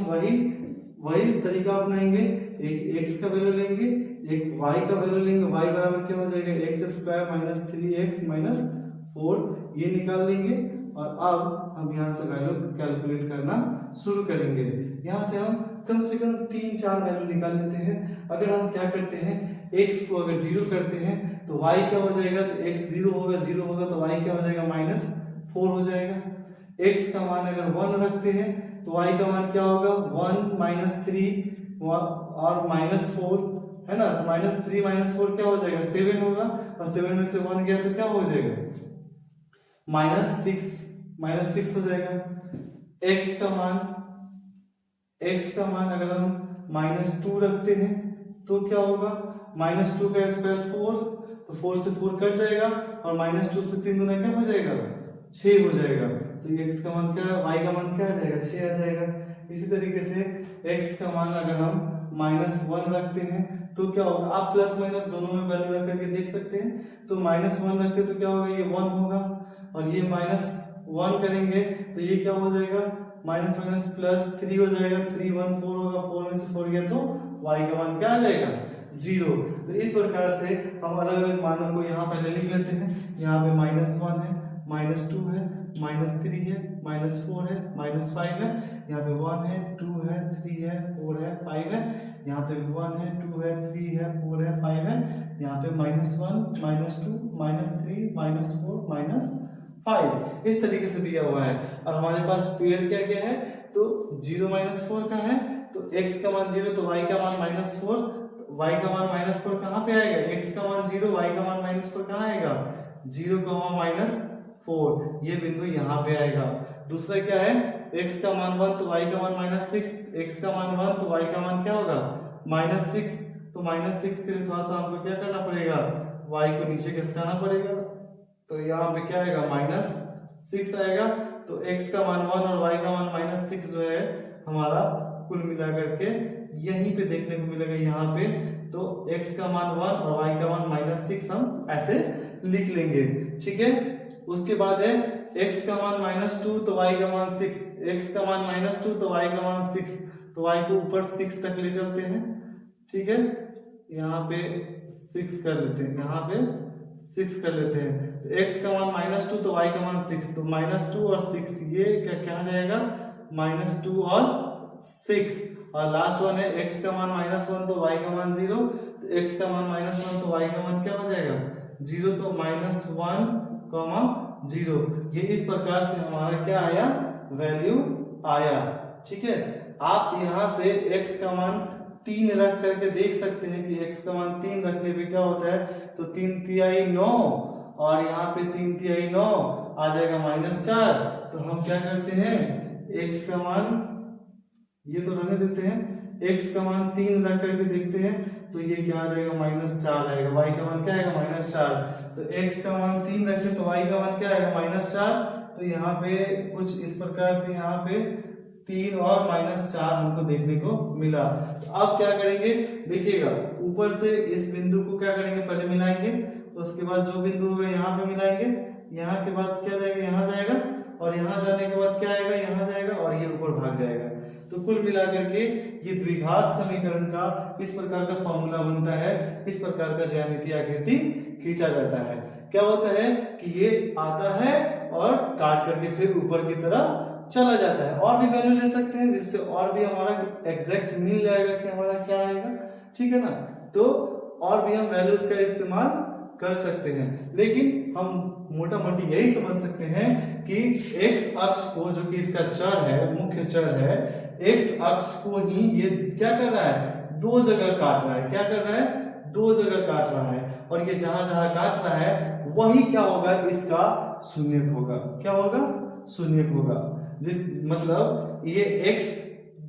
[SPEAKER 1] वही तरीका अपनाएंगे, एक x का वैल्यू लेंगे, एक y का वैल्यू लेंगे। y बराबर क्या हो जाएगा, x² - 3x - 4, ये निकाल लेंगे। और अब हम यहाँ से वैल्यू कैलकुलेट करना शुरू करेंगे। यहाँ से हम कम से कम 3-4 वैल्यू निकाल लेते हैं। अगर हम क्या करते हैं, x को अगर 0 करते हैं तो y क्या हो जाएगा, तो x 0 होगा तो y क्या हो जाएगा, -4 हो जाएगा। x का मान अगर 1 रखते हैं तो y का मान क्या होगा, 1 - 3 और -4 है ना, तो -3 - 4 क्या हो जाएगा, 7 होगा, और 7 में से 1 गया तो क्या हो जाएगा, -6 हो जाएगा। x का मान अगर हम -2 रखते हैं तो क्या होगा, -2 का स्क्वायर 4, तो 4 से 4 कट जाएगा, और -2 से 3 दूना क्या हो जाएगा, 6 हो जाएगा। तो x का मान क्या, y का मान क्या आ जाएगा, 6 आ जाएगा। इसी तरीके से x का मान अगर हम -1 रखते हैं तो क्या होगा, आप प्लस माइनस दोनों में वैल्यू रख करके देख सकते हैं। तो -1 रखते तो क्या होगा, ये 1 होगा, और ये -1 करेंगे तो ये क्या हो जाएगा, -3 हो जाएगा, 3 1 4 होगा, 4 में से 4 गया तो y का मान क्या आ जाएगा, 0। तो इस प्रकार से हम अलग अलग मानों को यहाँ पहले लिख लेते हैं। यहाँ पे -1 है, -2 है, -3 है, -4 है, -5 है, यहाँ पे 1 है, 2 है, 3 है, 4 है, 5 है, यहाँ पे 1 है, 2 है, 3 है, 4 है, 5 है, यहाँ पे -1 -2 -3 -4 -5, इस तरीके से दिया हुआ है। और हमारे पास पेड़ क्या क्या है, तो 0 -4 का है, तो x का मान 0 तो y का मान -4, y का मान -4 कहाँ पे आएगा, x का मान 0, y का मान -4 कहाँ आएगा, 0, -4, ये बिंदु यहाँ पे आएगा। दूसरा क्या है, x का मान 1 तो y का मान -6, x का मान 1 तो y का मान क्या होगा, -6, तो -6 के लिए थोड़ा सा हमको क्या करना पड़ेगा, y को नीचे खिसकाना पड़ेगा, तो यहाँ पे क्या आएगा, -6 आएगा। तो x का मान 1 और y का मान -6 जो है हमारा कुल मिला करके यहीं पे देखने को मिलेगा यहाँ पे। तो x का मान 1 और y का मान -6 हम ऐसे लिख लेंगे। ठीक है, उसके बाद है x का मान -2 तो y का मान 6, x का मान -2 तो y का मान 6, तो y को ऊपर 6 तक ले चलते हैं। ठीक है, यहाँ पे 6 कर लेते हैं, यहाँ पे 6 कर लेते हैं। तो x का मान -2 तो y का मान 6, तो -2 और 6 ये क्या आ जाएगा, -2 और 6। और लास्ट वन है x का मान -1 तो y का मान 0, तो x का मान -1 तो y का मान क्या हो जाएगा 0, तो -1, 0। ये इस प्रकार से हमारा क्या आया वैल्यू आया। ठीक है, आप यहाँ से x का मान 3 रख करके देख सकते हैं कि x का मान 3 रखने पे क्या होता है, तो 3 तिहाई 9 और यहाँ पे 3 तिहाई 9 आ जाएगा -4। तो हम क्या करते हैं x का मान ये तो रहने देते हैं, x का मान 3 रख करके देखते हैं तो ये क्या आ जाएगा -4 आएगा, y का मान क्या आएगा -4। तो x का मान 3 रखें तो y का मान क्या आएगा -4। तो यहाँ पे कुछ इस प्रकार से यहाँ पे 3 और -4 हमको देखने को मिला। तो अब क्या करेंगे देखिएगा, ऊपर से इस बिंदु को क्या करेंगे पहले मिलाएंगे, उसके बाद जो बिंदु है यहाँ पे मिलाएंगे, यहाँ के बाद क्या जाएगा यहाँ जाएगा और यहाँ जाने के बाद क्या आएगा यहाँ जाएगा और ये ऊपर भाग जाएगा। तो कुल मिलाकर के ये द्विघात समीकरण का इस प्रकार का फॉर्मूला बनता है, इस प्रकार का ज्यामितीय आकृति खींचा जाता है। क्या होता है कि ये आता है और काट करके फिर ऊपर की तरफ चला जाता है। और भी वैल्यू ले सकते हैं जिससे और भी हमारा एग्जैक्ट मिल जाएगा कि हमारा क्या आएगा। ठीक है ना, तो और भी हम वैल्यूज का इस्तेमाल कर सकते हैं, लेकिन हम मोटा मोटी यही समझ सकते हैं कि x अक्ष को, जो कि इसका चर है, मुख्य चर है, x अक्ष को ही ये क्या कर रहा है दो जगह काट रहा है। क्या कर रहा है दो जगह काट रहा है और ये जहां जहां काट रहा है वही क्या होगा इसका शून्यक होगा। क्या होगा शून्यक होगा। जिस मतलब ये x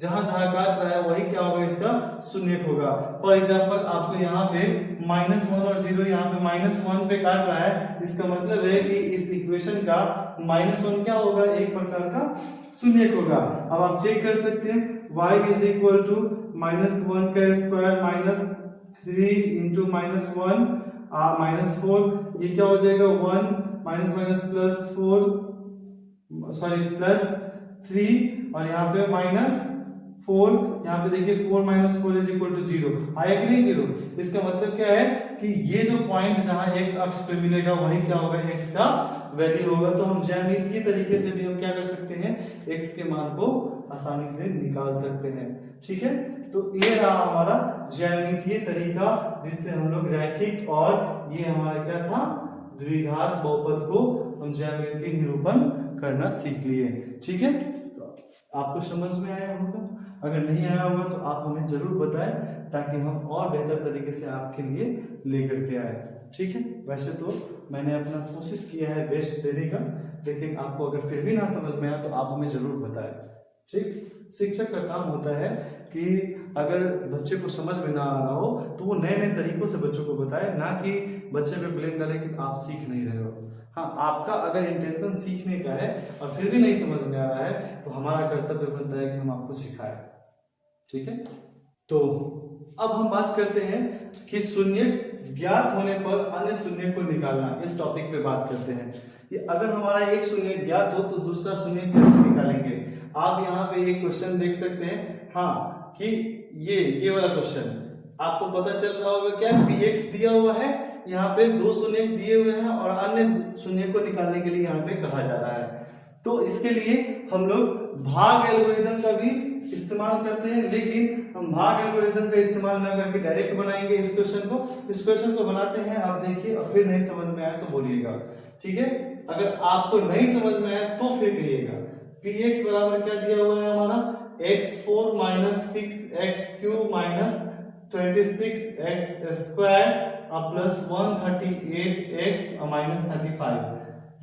[SPEAKER 1] जहां जहां काट रहा है वही क्या होगा इसका शून्यक होगा। फॉर एग्जांपल आपको यहाँ पे -1 और 0 यहाँ पे -1 पे काट रहा है, इसका मतलब है कि इस इक्वेशन का -1 क्या होगा एक प्रकार का शून्यक होगा। अब आप चेक कर सकते हैं y इज इक्वल टू -1 का स्क्वायर -3 इंटू -1 -4, ये क्या हो जाएगा 1 प्लस 3 और यहाँ पे -4, यहाँ पे देखिए 4 - 4 इज इक्वल टू 0 आया कि नहीं 0। इसका मतलब क्या है कि ये जो पॉइंट जहां x अक्ष पे मिलेगा वही क्या होगा x का वैल्यू होगा। तो हम ज्यामितीय तरीके से भी हम क्या कर सकते हैं x के मान को आसानी से निकाल सकते हैं। ठीक है, तो ये रहा हमारा ज्यामितीय तरीका जिससे हम लोग रैखिक और ये हमारा क्या था द्विघात बहुपद को हम ज्यामितीय निरूपण करना सीख लिए। ठीक है, तो आपको समझ में आया होगा, अगर नहीं आया होगा तो आप हमें जरूर बताएं ताकि हम और बेहतर तरीके से आपके लिए लेकर के आए। ठीक है, वैसे तो मैंने अपना कोशिश किया है बेस्ट देने का, लेकिन आपको अगर फिर भी ना समझ में आया तो आप हमें जरूर बताएं। ठीक, शिक्षक का काम होता है कि अगर बच्चे को समझ में ना आ रहा हो तो वो नए नए तरीकों से बच्चों को बताए, ना कि बच्चे पे ब्लेम डाले कि आप सीख नहीं रहे हो। हाँ, आपका अगर इंटेंशन सीखने का है और फिर भी नहीं समझ में आ रहा है तो हमारा कर्तव्य बनता है कि हम आपको सिखाएं। ठीक है, तो अब हम बात करते हैं कि शून्यक ज्ञात होने पर अन्य शून्यक को निकालना। इस टॉपिक पे बात करते हैं कि अगर हमारा एक शून्यक ज्ञात हो तो दूसरा शून्यक कैसे निकालेंगे। आप यहाँ पे एक क्वेश्चन देख सकते हैं, हाँ, कि ये वाला क्वेश्चन आपको पता चल रहा होगा क्या px दिया हुआ है, यहाँ पे दो शून्यक दिए हुए हैं और अन्य शून्यक को निकालने के लिए यहाँ पे कहा जा रहा है। तो इसके लिए हम लोग भाग एल्गोरिथम का भी इस्तेमाल करते हैं, लेकिन हम भाग एल्गोरिथम का इस्तेमाल ना करके डायरेक्ट बनाएंगे इस क्वेश्चन को। इस क्वेश्चन को बनाते हैं, आप देखिए और फिर नहीं समझ में आया तो बोलिएगा। ठीक है, अगर आपको नहीं समझ में आया तो फिर कहिएगा। px बराबर क्या दिया हुआ है हमारा x4 - 6x³ - 26x² plus 138x - 35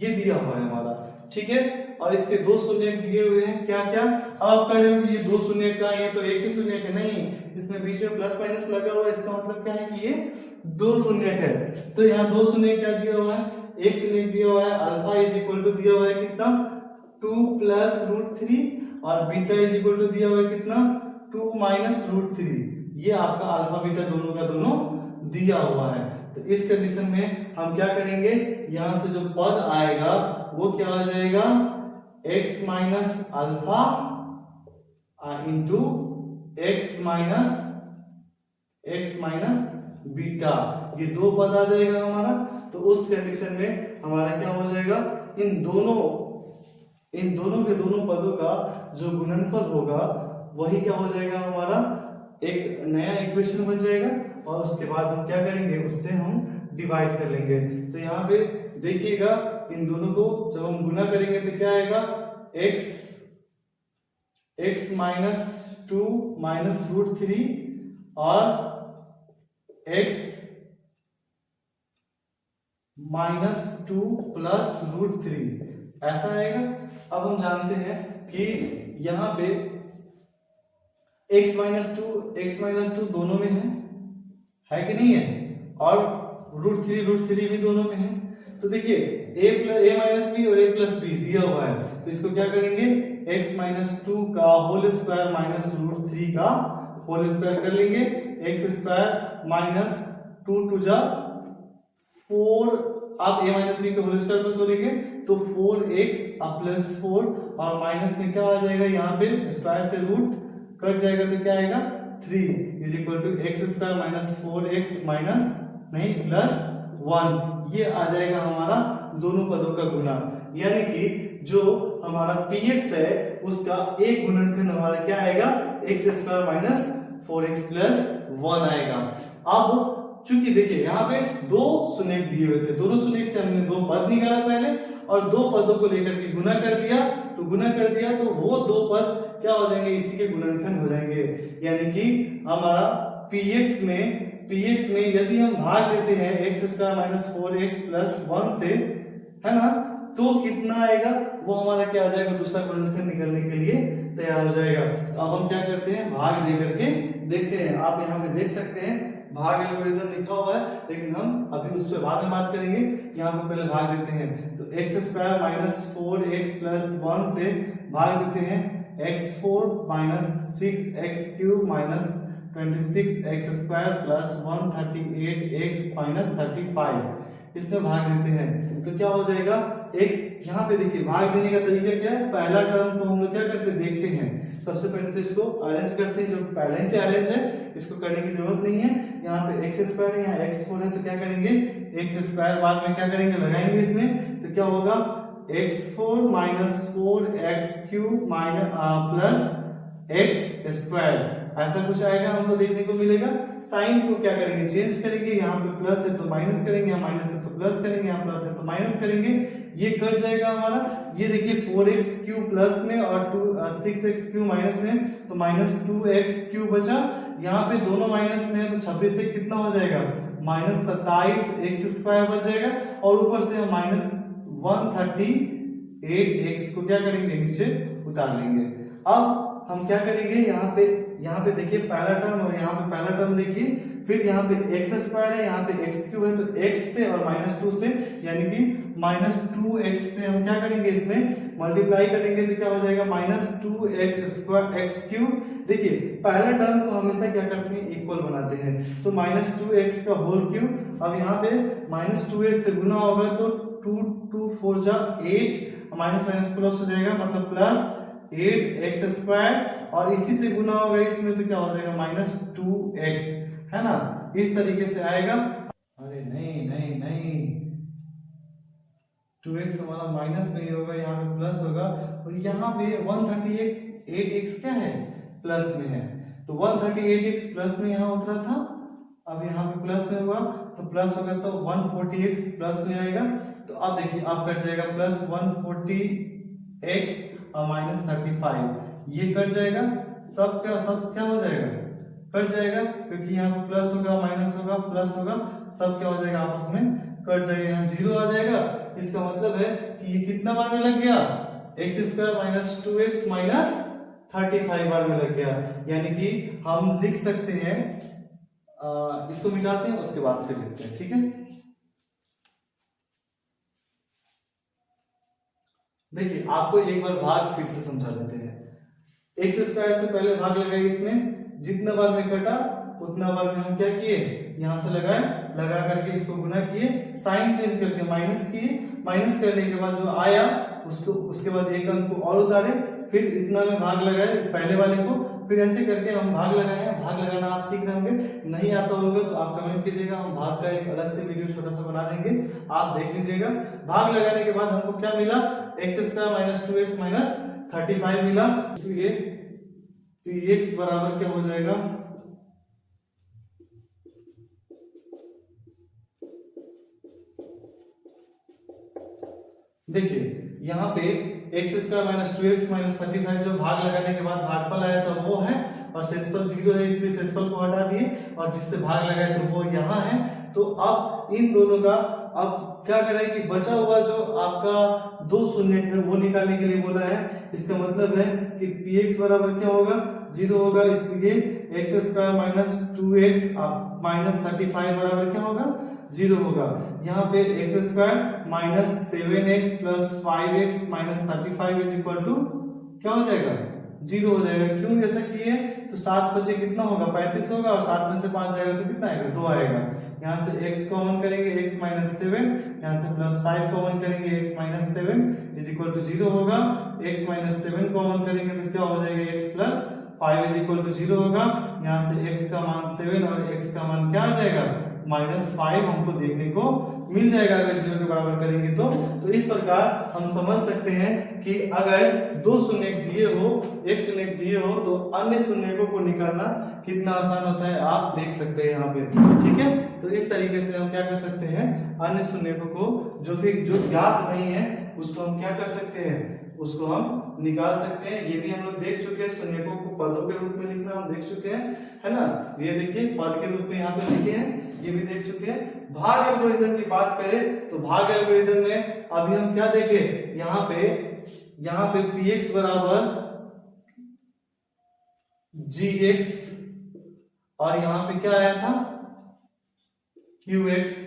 [SPEAKER 1] ये दिया हुआ है हमारा। ठीक है, और इसके दो शून्यक दिए हुए हैं क्या क्या। अब आप कह रहे हो कि ये दो शून्यक का ये तो एक ही शून्यक है, नहीं, इसमें बीच में प्लस माइनस लगा हुआ है, इसका मतलब क्या है कि ये दो शून्यक है। तो यहाँ दो शून्यक क्या दिया हुआ है, एक शून्यक दिया हुआ है अल्फा इज इक्वल टू दिया हुआ है कितना 2 + √3 और बीटा इज इक्वल टू दिया हुआ है कितना 2 - √3। ये आपका अल्फा बीटा दोनों का दोनों दिया हुआ है। तो इस कंडीशन में हम क्या करेंगे, यहां से जो पद आएगा वो क्या आ जाएगा x - alpha into x - beta, ये दो पद आ जाएगा हमारा। तो उस कंडीशन में हमारा क्या हो जाएगा, इन दोनों के दोनों पदों का जो गुणनफल होगा वही क्या हो जाएगा हमारा एक नया इक्वेशन बन जाएगा और उसके बाद हम क्या करेंगे, उससे हम डिवाइड कर लेंगे। तो यहाँ पे देखिएगा इन दोनों को जब हम गुना करेंगे तो क्या आएगा, x माइनस 2 माइनस रूट 3 और x माइनस 2 प्लस रूट 3 ऐसा आएगा। अब हम जानते हैं कि यहाँ पे x माइनस टू दोनों में है कि नहीं है, और रूट थ्री भी दोनों में है। तो देखिए a माइनस बी और a प्लस बी दिया हुआ है, तो इसको क्या करेंगे, x माइनस 2 का होल स्क्वायर माइनस रूट 3 का होल स्क्वायर कर लेंगे। एक्स स्क्वायर माइनस 2 टू जा 4, आप a माइनस बी का होल स्क्वायर को तोड़ेंगे तो 4x प्लस 4 और माइनस में क्या आ जाएगा, यहाँ पे स्क्वायर से रूट कट जाएगा तो क्या आएगा 3 is equal to x square minus 4x minus नहीं प्लस 1। ये आ जाएगा हमारा दोनों पदों का गुना, यानी कि जो हमारा px है उसका एक गुणनखंड हमारा क्या आएगा, x square minus 4x plus 1 आएगा। अब चूंकि देखिए यहाँ पे दो सुनेक दिए हुए थे, दोनों सुनेक से हमने दो पद निकाला पहले और दो पदों को लेकर के गुना कर दिया, तो वो दो पद क्या हो जाएंगे, इसी के गुणनखंड हो जाएंगे। यानी कि हमारा px में यदि हम भाग देते हैं x square minus 4x plus 1 से, है ना, तो कितना आएगा, वो हमारा क्या आ जाएगा, दूसरा गुणनखंड निकलने के लिए तैयार हो जाएगा। अब हम क्या करते हैं, भाग दे करके देखते हैं। आप यहाँ पे देख सकते हैं भाग एल्गोरिथम लिखा हुआ है, लेकिन हम अभी उस पर बाद में बात करेंगे। यहाँ पे पहले भाग देते हैं, तो x square minus 4x plus 1 से भाग देते हैं x4 minus 6x³ minus 26x square plus 138x minus 35, इसमें भाग देते हैं तो क्या हो जाएगा x। यहाँ पे देखिए भाग देने का तरीका क्या है, पहला टर्म को हम लोग क्या करते हैं, देखते हैं। सबसे पहले तो इसको अरेंज करते हैं, जो पहले ही से अरेंज है इसको करने की जरूरत नहीं है। यहाँ पे एक्स स्क्वायर है, यहाँ x4 है, तो क्या करेंगे, एक्स स्क्वायर बाद में क्या करेंगे, लगाएंगे इसमें, तो क्या होगा x4 minus 4x³ minus plus x square, ऐसा कुछ आएगा हमको देखने को मिलेगा। साइन को क्या करेंगे, चेंज करेंगे, यहाँ पे प्लस है तो माइनस करेंगे, यहाँ माइनस है तो प्लस करेंगे, यहाँ प्लस है तो माइनस करेंगे, ये कट जाएगा हमारा। ये देखिए 4x³ प्लस में और 6x³ माइनस में, तो माइनस 2x³ बचा। यहाँ पे दोनों माइनस में है तो 26 से कितना हो जाएगा, माइनस 27x स्क्वायर बच जाएगा, और ऊपर से हम माइनस 138x को क्या करेंगे, नीचे उतार लेंगे। अब हम क्या करेंगे, यहाँ पे देखिए पहला टर्म और यहाँ पे पहला टर्म देखिए, फिर यहाँ पे एक्स स्क्वायर है, यहाँ पे x³ है, तो x से और माइनस 2 से, यानी कि माइनस 2x से हम क्या करेंगे, इसमें मल्टीप्लाई करेंगे तो क्या हो जाएगा, माइनस 2x स्क्वायर x³। देखिए पहला टर्म को हमेशा क्या करते हैं, इक्वल बनाते हैं, तो माइनस 2x का होल क्यूब। अब यहाँ पे माइनस 2x से गुना होगा तो 2 4 जा 8, माइनस माइनस प्लस हो जाएगा, मतलब प्लस 8x स्क्वायर, और इसी से गुना होगा इसमें तो क्या हो जाएगा, माइनस 2x, है ना, इस तरीके से आएगा। अरे नहीं नहीं नहीं, 2x हमारा माइनस नहीं होगा, यहाँ पे प्लस होगा, और यहाँ पे 138x क्या है, प्लस में है, तो 138x प्लस में यहाँ उतरा था, अब यहाँ पे प्लस में हुआ तो प्लस होगा, तो 140x प्लस में आएगा। तो अब देखिए अब कट जाएगा, प्लस 140x और माइनस 35, ये कट जाएगा, सब क्या हो जाएगा, कट जाएगा, क्योंकि यहाँ पे प्लस होगा माइनस होगा प्लस होगा, सब क्या हो जाएगा, आपस में कट जाएगा, यहाँ 0 आ जाएगा। इसका मतलब है कि ये कितना बार में लग गया, x square minus 2x minus 35 बार में लग गया। यानी कि हम लिख सकते हैं, इसको मिटाते हैं उसके बाद फिर लिखते हैं, ठीक है। देखिए आपको एक बार भाग फिर से समझा देते हैं। एक्स स्क्वायर से पहले भाग लगाए, इसमें जितना बार में कटा उतना बार में हम क्या किए, यहाँ से लगाए, लगा करके इसको गुना किए, साइन चेंज करके माइनस किए, माइनस करने के बाद जो आया उसको, उसके बाद एक अंक को और उतारे, फिर इतना में भाग लगाए पहले वाले को, फिर ऐसे करके हम भाग लगाए हैं। भाग लगाना आप सीख रहे होंगे, नहीं आता होगा तो आप कमेंट कीजिएगा, हम भाग का एक अलग से वीडियो छोटा सा बना देंगे, आप देख लीजिएगा। भाग लगाने के बाद हमको क्या मिला, x square minus 2x minus 35 मिला। तो ये x बराबर क्या हो जाएगा, देखिए यहाँ पे x square minus 2x minus 35 जो भाग लगाने के बाद भागफल आया था वो है, और शेषफल 0 है इसलिए शेषफल को हटा दिए, और जिससे भाग लगाए थे वो यहाँ है। तो अब इन दोनों का अब क्या करें कि बचा हुआ जो आपका दो शून्य है वो निकालने के लिए बोला है। इसका मतलब है कि px बराबर क्या होगा, 0 होगा, इसलिए x square minus 2x minus 35 बराबर क्या होगा, 0 होगा। यहाँ पे x square minus 7x plus 5x minus 35 is equal to क्या हो जाएगा, 0 हो जाएगा। क्यों ऐसा किए, तो 7 बचे कितना होगा, 35 होगा, और 7 में से 5 जाएगा तो कितना आएगा, 2 आएगा। यहाँ से x कॉमन करेंगे, x माइनस 7, यहाँ से प्लस 5 कॉमन करेंगे, x minus 7 is equal to 0 होगा। x माइनस 7 कॉमन करेंगे तो क्या हो जाएगा, x plus 5 is equal to 0 होगा। यहाँ से x का मान 7 और x का मान क्या आ जाएगा, माइनस 5 हमको देखने को मिल जाएगा अगर 0 के बराबर करेंगे तो इस प्रकार हम समझ सकते हैं कि अगर दो शून्य दिए हो, एक शून्य दिए हो, तो अन्य शून्य को निकालना कितना आसान होता है आप देख सकते हैं यहाँ पे, ठीक है। तो इस तरीके से हम क्या कर सकते हैं, अन्य शून्य को जो ज्ञात नहीं है उसको हम क्या कर सकते हैं, उसको हम निकाल सकते हैं। ये भी हम लोग देख चुके हैं, शून्यकों को पदों के रूप में लिखना हम देख चुके हैं, है ना। ये देखिए पद के रूप में यहाँ पे लिखे हैं, ये भी देख चुके हैं। भाग एल्गोरिथम की बात करें तो भाग एल्गोरिथम में अभी हम क्या देखे, यहाँ पे px बराबर gx और यहाँ पे क्या आया था qx,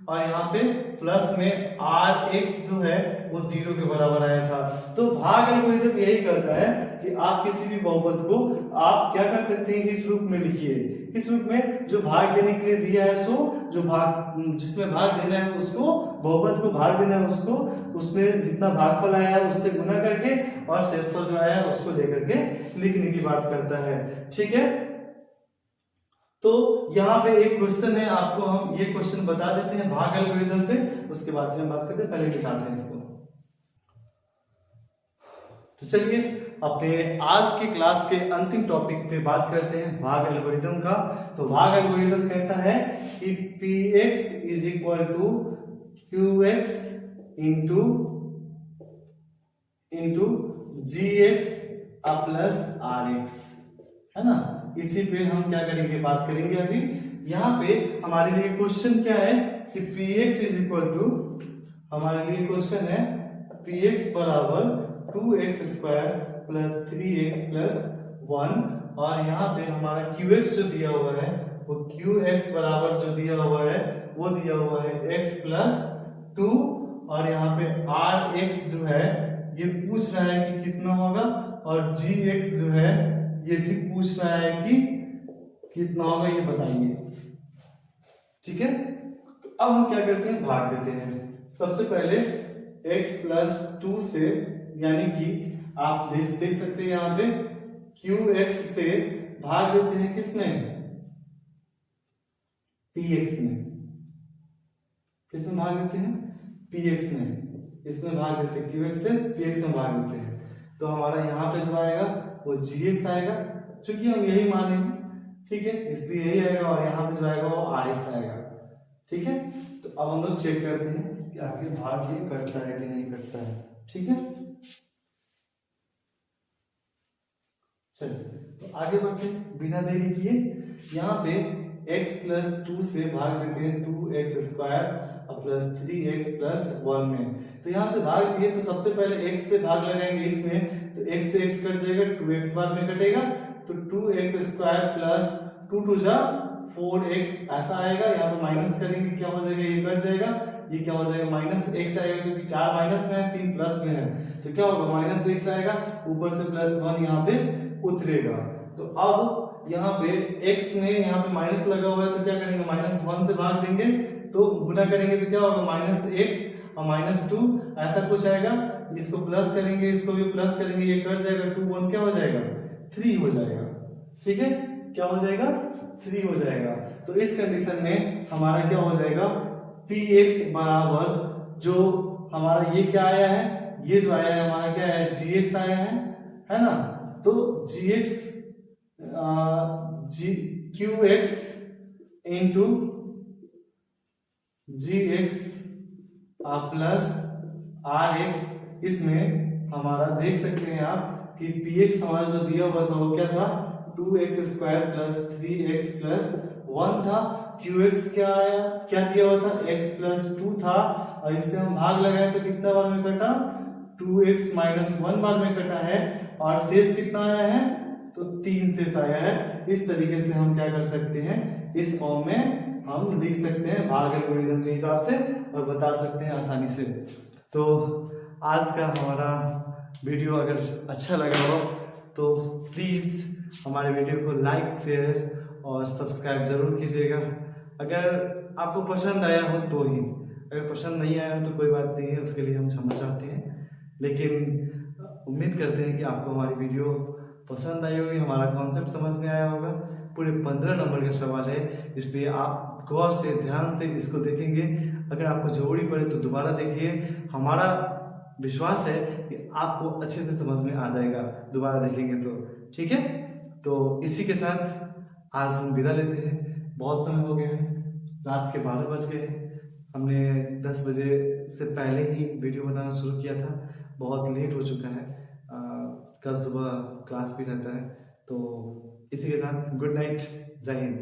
[SPEAKER 1] और यहाँ पे प्लस में rx जो है वो 0 के बराबर आया था। तो भाग एल्गोरिथम यही करता है कि आप किसी भी बहुपद को आप क्या कर सकते हैं, इस रूप में लिखिए। इस रूप में जो भाग देने के लिए दिया है सो जो भाग जिसमें भाग देना है उसको, बहुपद को भाग देना है उसको, उसमें जितना भागफल आया है उससे गुना करके और शेषफल जो आया है उसको लेकर के लिखने की बात करता है, ठीक है। तो यहाँ पे एक क्वेश्चन है, आपको हम ये क्वेश्चन बता देते हैं भाग एल्गोरिथम पे, उसके बाद फिर हम बात करते हैं, पहले दिखाते हैं इसको। तो चलिए अपने आज के क्लास के अंतिम टॉपिक पे बात करते हैं भाग एल्गोरिथम का। तो भाग एल्गोरिथम कहता है कि px is equal to qx into gx plus rx, है ना। इसी पे हम क्या करेंगे, बात करेंगे अभी। यहाँ पे हमारे लिए क्वेश्चन क्या है कि px इज इक्वल टू, हमारे लिए क्वेश्चन है px बराबर 2x square plus 3x plus 1, और यहाँ पे हमारा qx जो दिया हुआ है वो qx बराबर जो दिया हुआ है वो दिया हुआ है x प्लस 2, और यहाँ पे rx जो है ये पूछ रहा है कि कितना होगा, और gx जो है ये भी पूछ रहा है कि कितना होगा, ये बताइए, ठीक है। तो अब हम क्या करते हैं, भाग देते हैं। सबसे पहले x प्लस 2 से, यानी कि आप देख सकते हैं यहाँ पे qx से भाग देते हैं किसमें, px में। किसमें भाग देते हैं, px में। इसमें भाग देते हैं qx से px में भाग देते हैं, तो हमारा यहाँ पे जो आएगा वो gx आएगा, क्योंकि हम यही माने, ठीक है, इसलिए यही आएगा, और यहाँ पे जो आएगा वो rx आएगा, ठीक है। तो अब हम लोग चेक करते हैं कि आखिर भाग ये करता है कि नहीं करता है, ठीक है। चलिए तो आगे बढ़ते हैं बिना देरी किए। यहाँ पे x प्लस 2 से भाग देते हैं 2x square plus 3x plus 1 में। तो यहाँ से भाग दिए तो सबसे पहले x से भाग लगाएंगे इसमें, तो x से x कट जाएगा, 2x बाद में कटेगा, तो 2x स्क्वायर प्लस 2 2 जा 4x ऐसा आएगा। यहाँ पे माइनस करेंगे, क्या हो जाएगा, ये कट जाएगा, ये क्या हो जाएगा, माइनस x आएगा, क्योंकि 4 माइनस में है 3 प्लस में है, तो क्या होगा, माइनस x आएगा, ऊपर से प्लस 1 यहाँ पे उतरेगा। तो अब यहाँ पे x में यहाँ पे माइनस लगा हुआ है, तो क्या करेंगे, माइनस 1 से भाग देंगे, तो गुना करेंगे तो क्या होगा, माइनस x और माइनस 2 ऐसा कुछ आएगा। इसको प्लस करेंगे, इसको भी प्लस करेंगे, ये कट जाएगा, 2 1 क्या हो जाएगा, 3 हो जाएगा, ठीक है। क्या हो जाएगा, 3 हो जाएगा। तो इस कंडीशन में हमारा क्या हो जाएगा, px बराबर जो हमारा ये क्या आया है, ये जो आया है हमारा क्या है, gx आया है ना। तो gx qx into gx plus rx इसमें हमारा देख सकते हैं आप कि पी एक्स हमारा जो दिया हुआ था वो क्या था, 2x square plus 3x plus 1 था। क्यू एक्स क्या आया, क्या दिया हुआ था, x प्लस 2 था, और इससे हम भाग लगाए तो कितना बार में कटा, 2x माइनस 1 बार में कटा है, और शेष कितना आया है, तो 3 शेष आया है। इस तरीके से हम क्या कर सकते हैं, इस फॉर्म में हम लिख सकते हैं भाग एल्गोरिथम के हिसाब से, और बता सकते हैं आसानी से। तो आज का हमारा वीडियो अगर अच्छा लगा हो तो प्लीज़ हमारे वीडियो को लाइक, शेयर और सब्सक्राइब जरूर कीजिएगा। अगर आपको पसंद आया हो तो ही, अगर पसंद नहीं आया हो तो कोई बात नहीं है, उसके लिए हम क्षमा चाहते हैं। लेकिन उम्मीद करते हैं कि आपको हमारी वीडियो पसंद आई होगी, हमारा कॉन्सेप्ट समझ में आया होगा। पूरे 15 नंबर का सवाल है, इसलिए आप गौर से, ध्यान से इसको देखेंगे। अगर आपको जरूरी पड़े तो दोबारा देखिए। हमारा विश्वास है कि आपको अच्छे से समझ में आ जाएगा दोबारा देखेंगे तो, ठीक है। तो इसी के साथ आज हम विदा लेते हैं। बहुत समय हो गया है, रात के 12 बज गए। हमने 10 बजे से पहले ही वीडियो बनाना शुरू किया था, बहुत लेट हो चुका है। कल सुबह क्लास भी रहता है। तो इसी के साथ गुड नाइट, जय हिंद।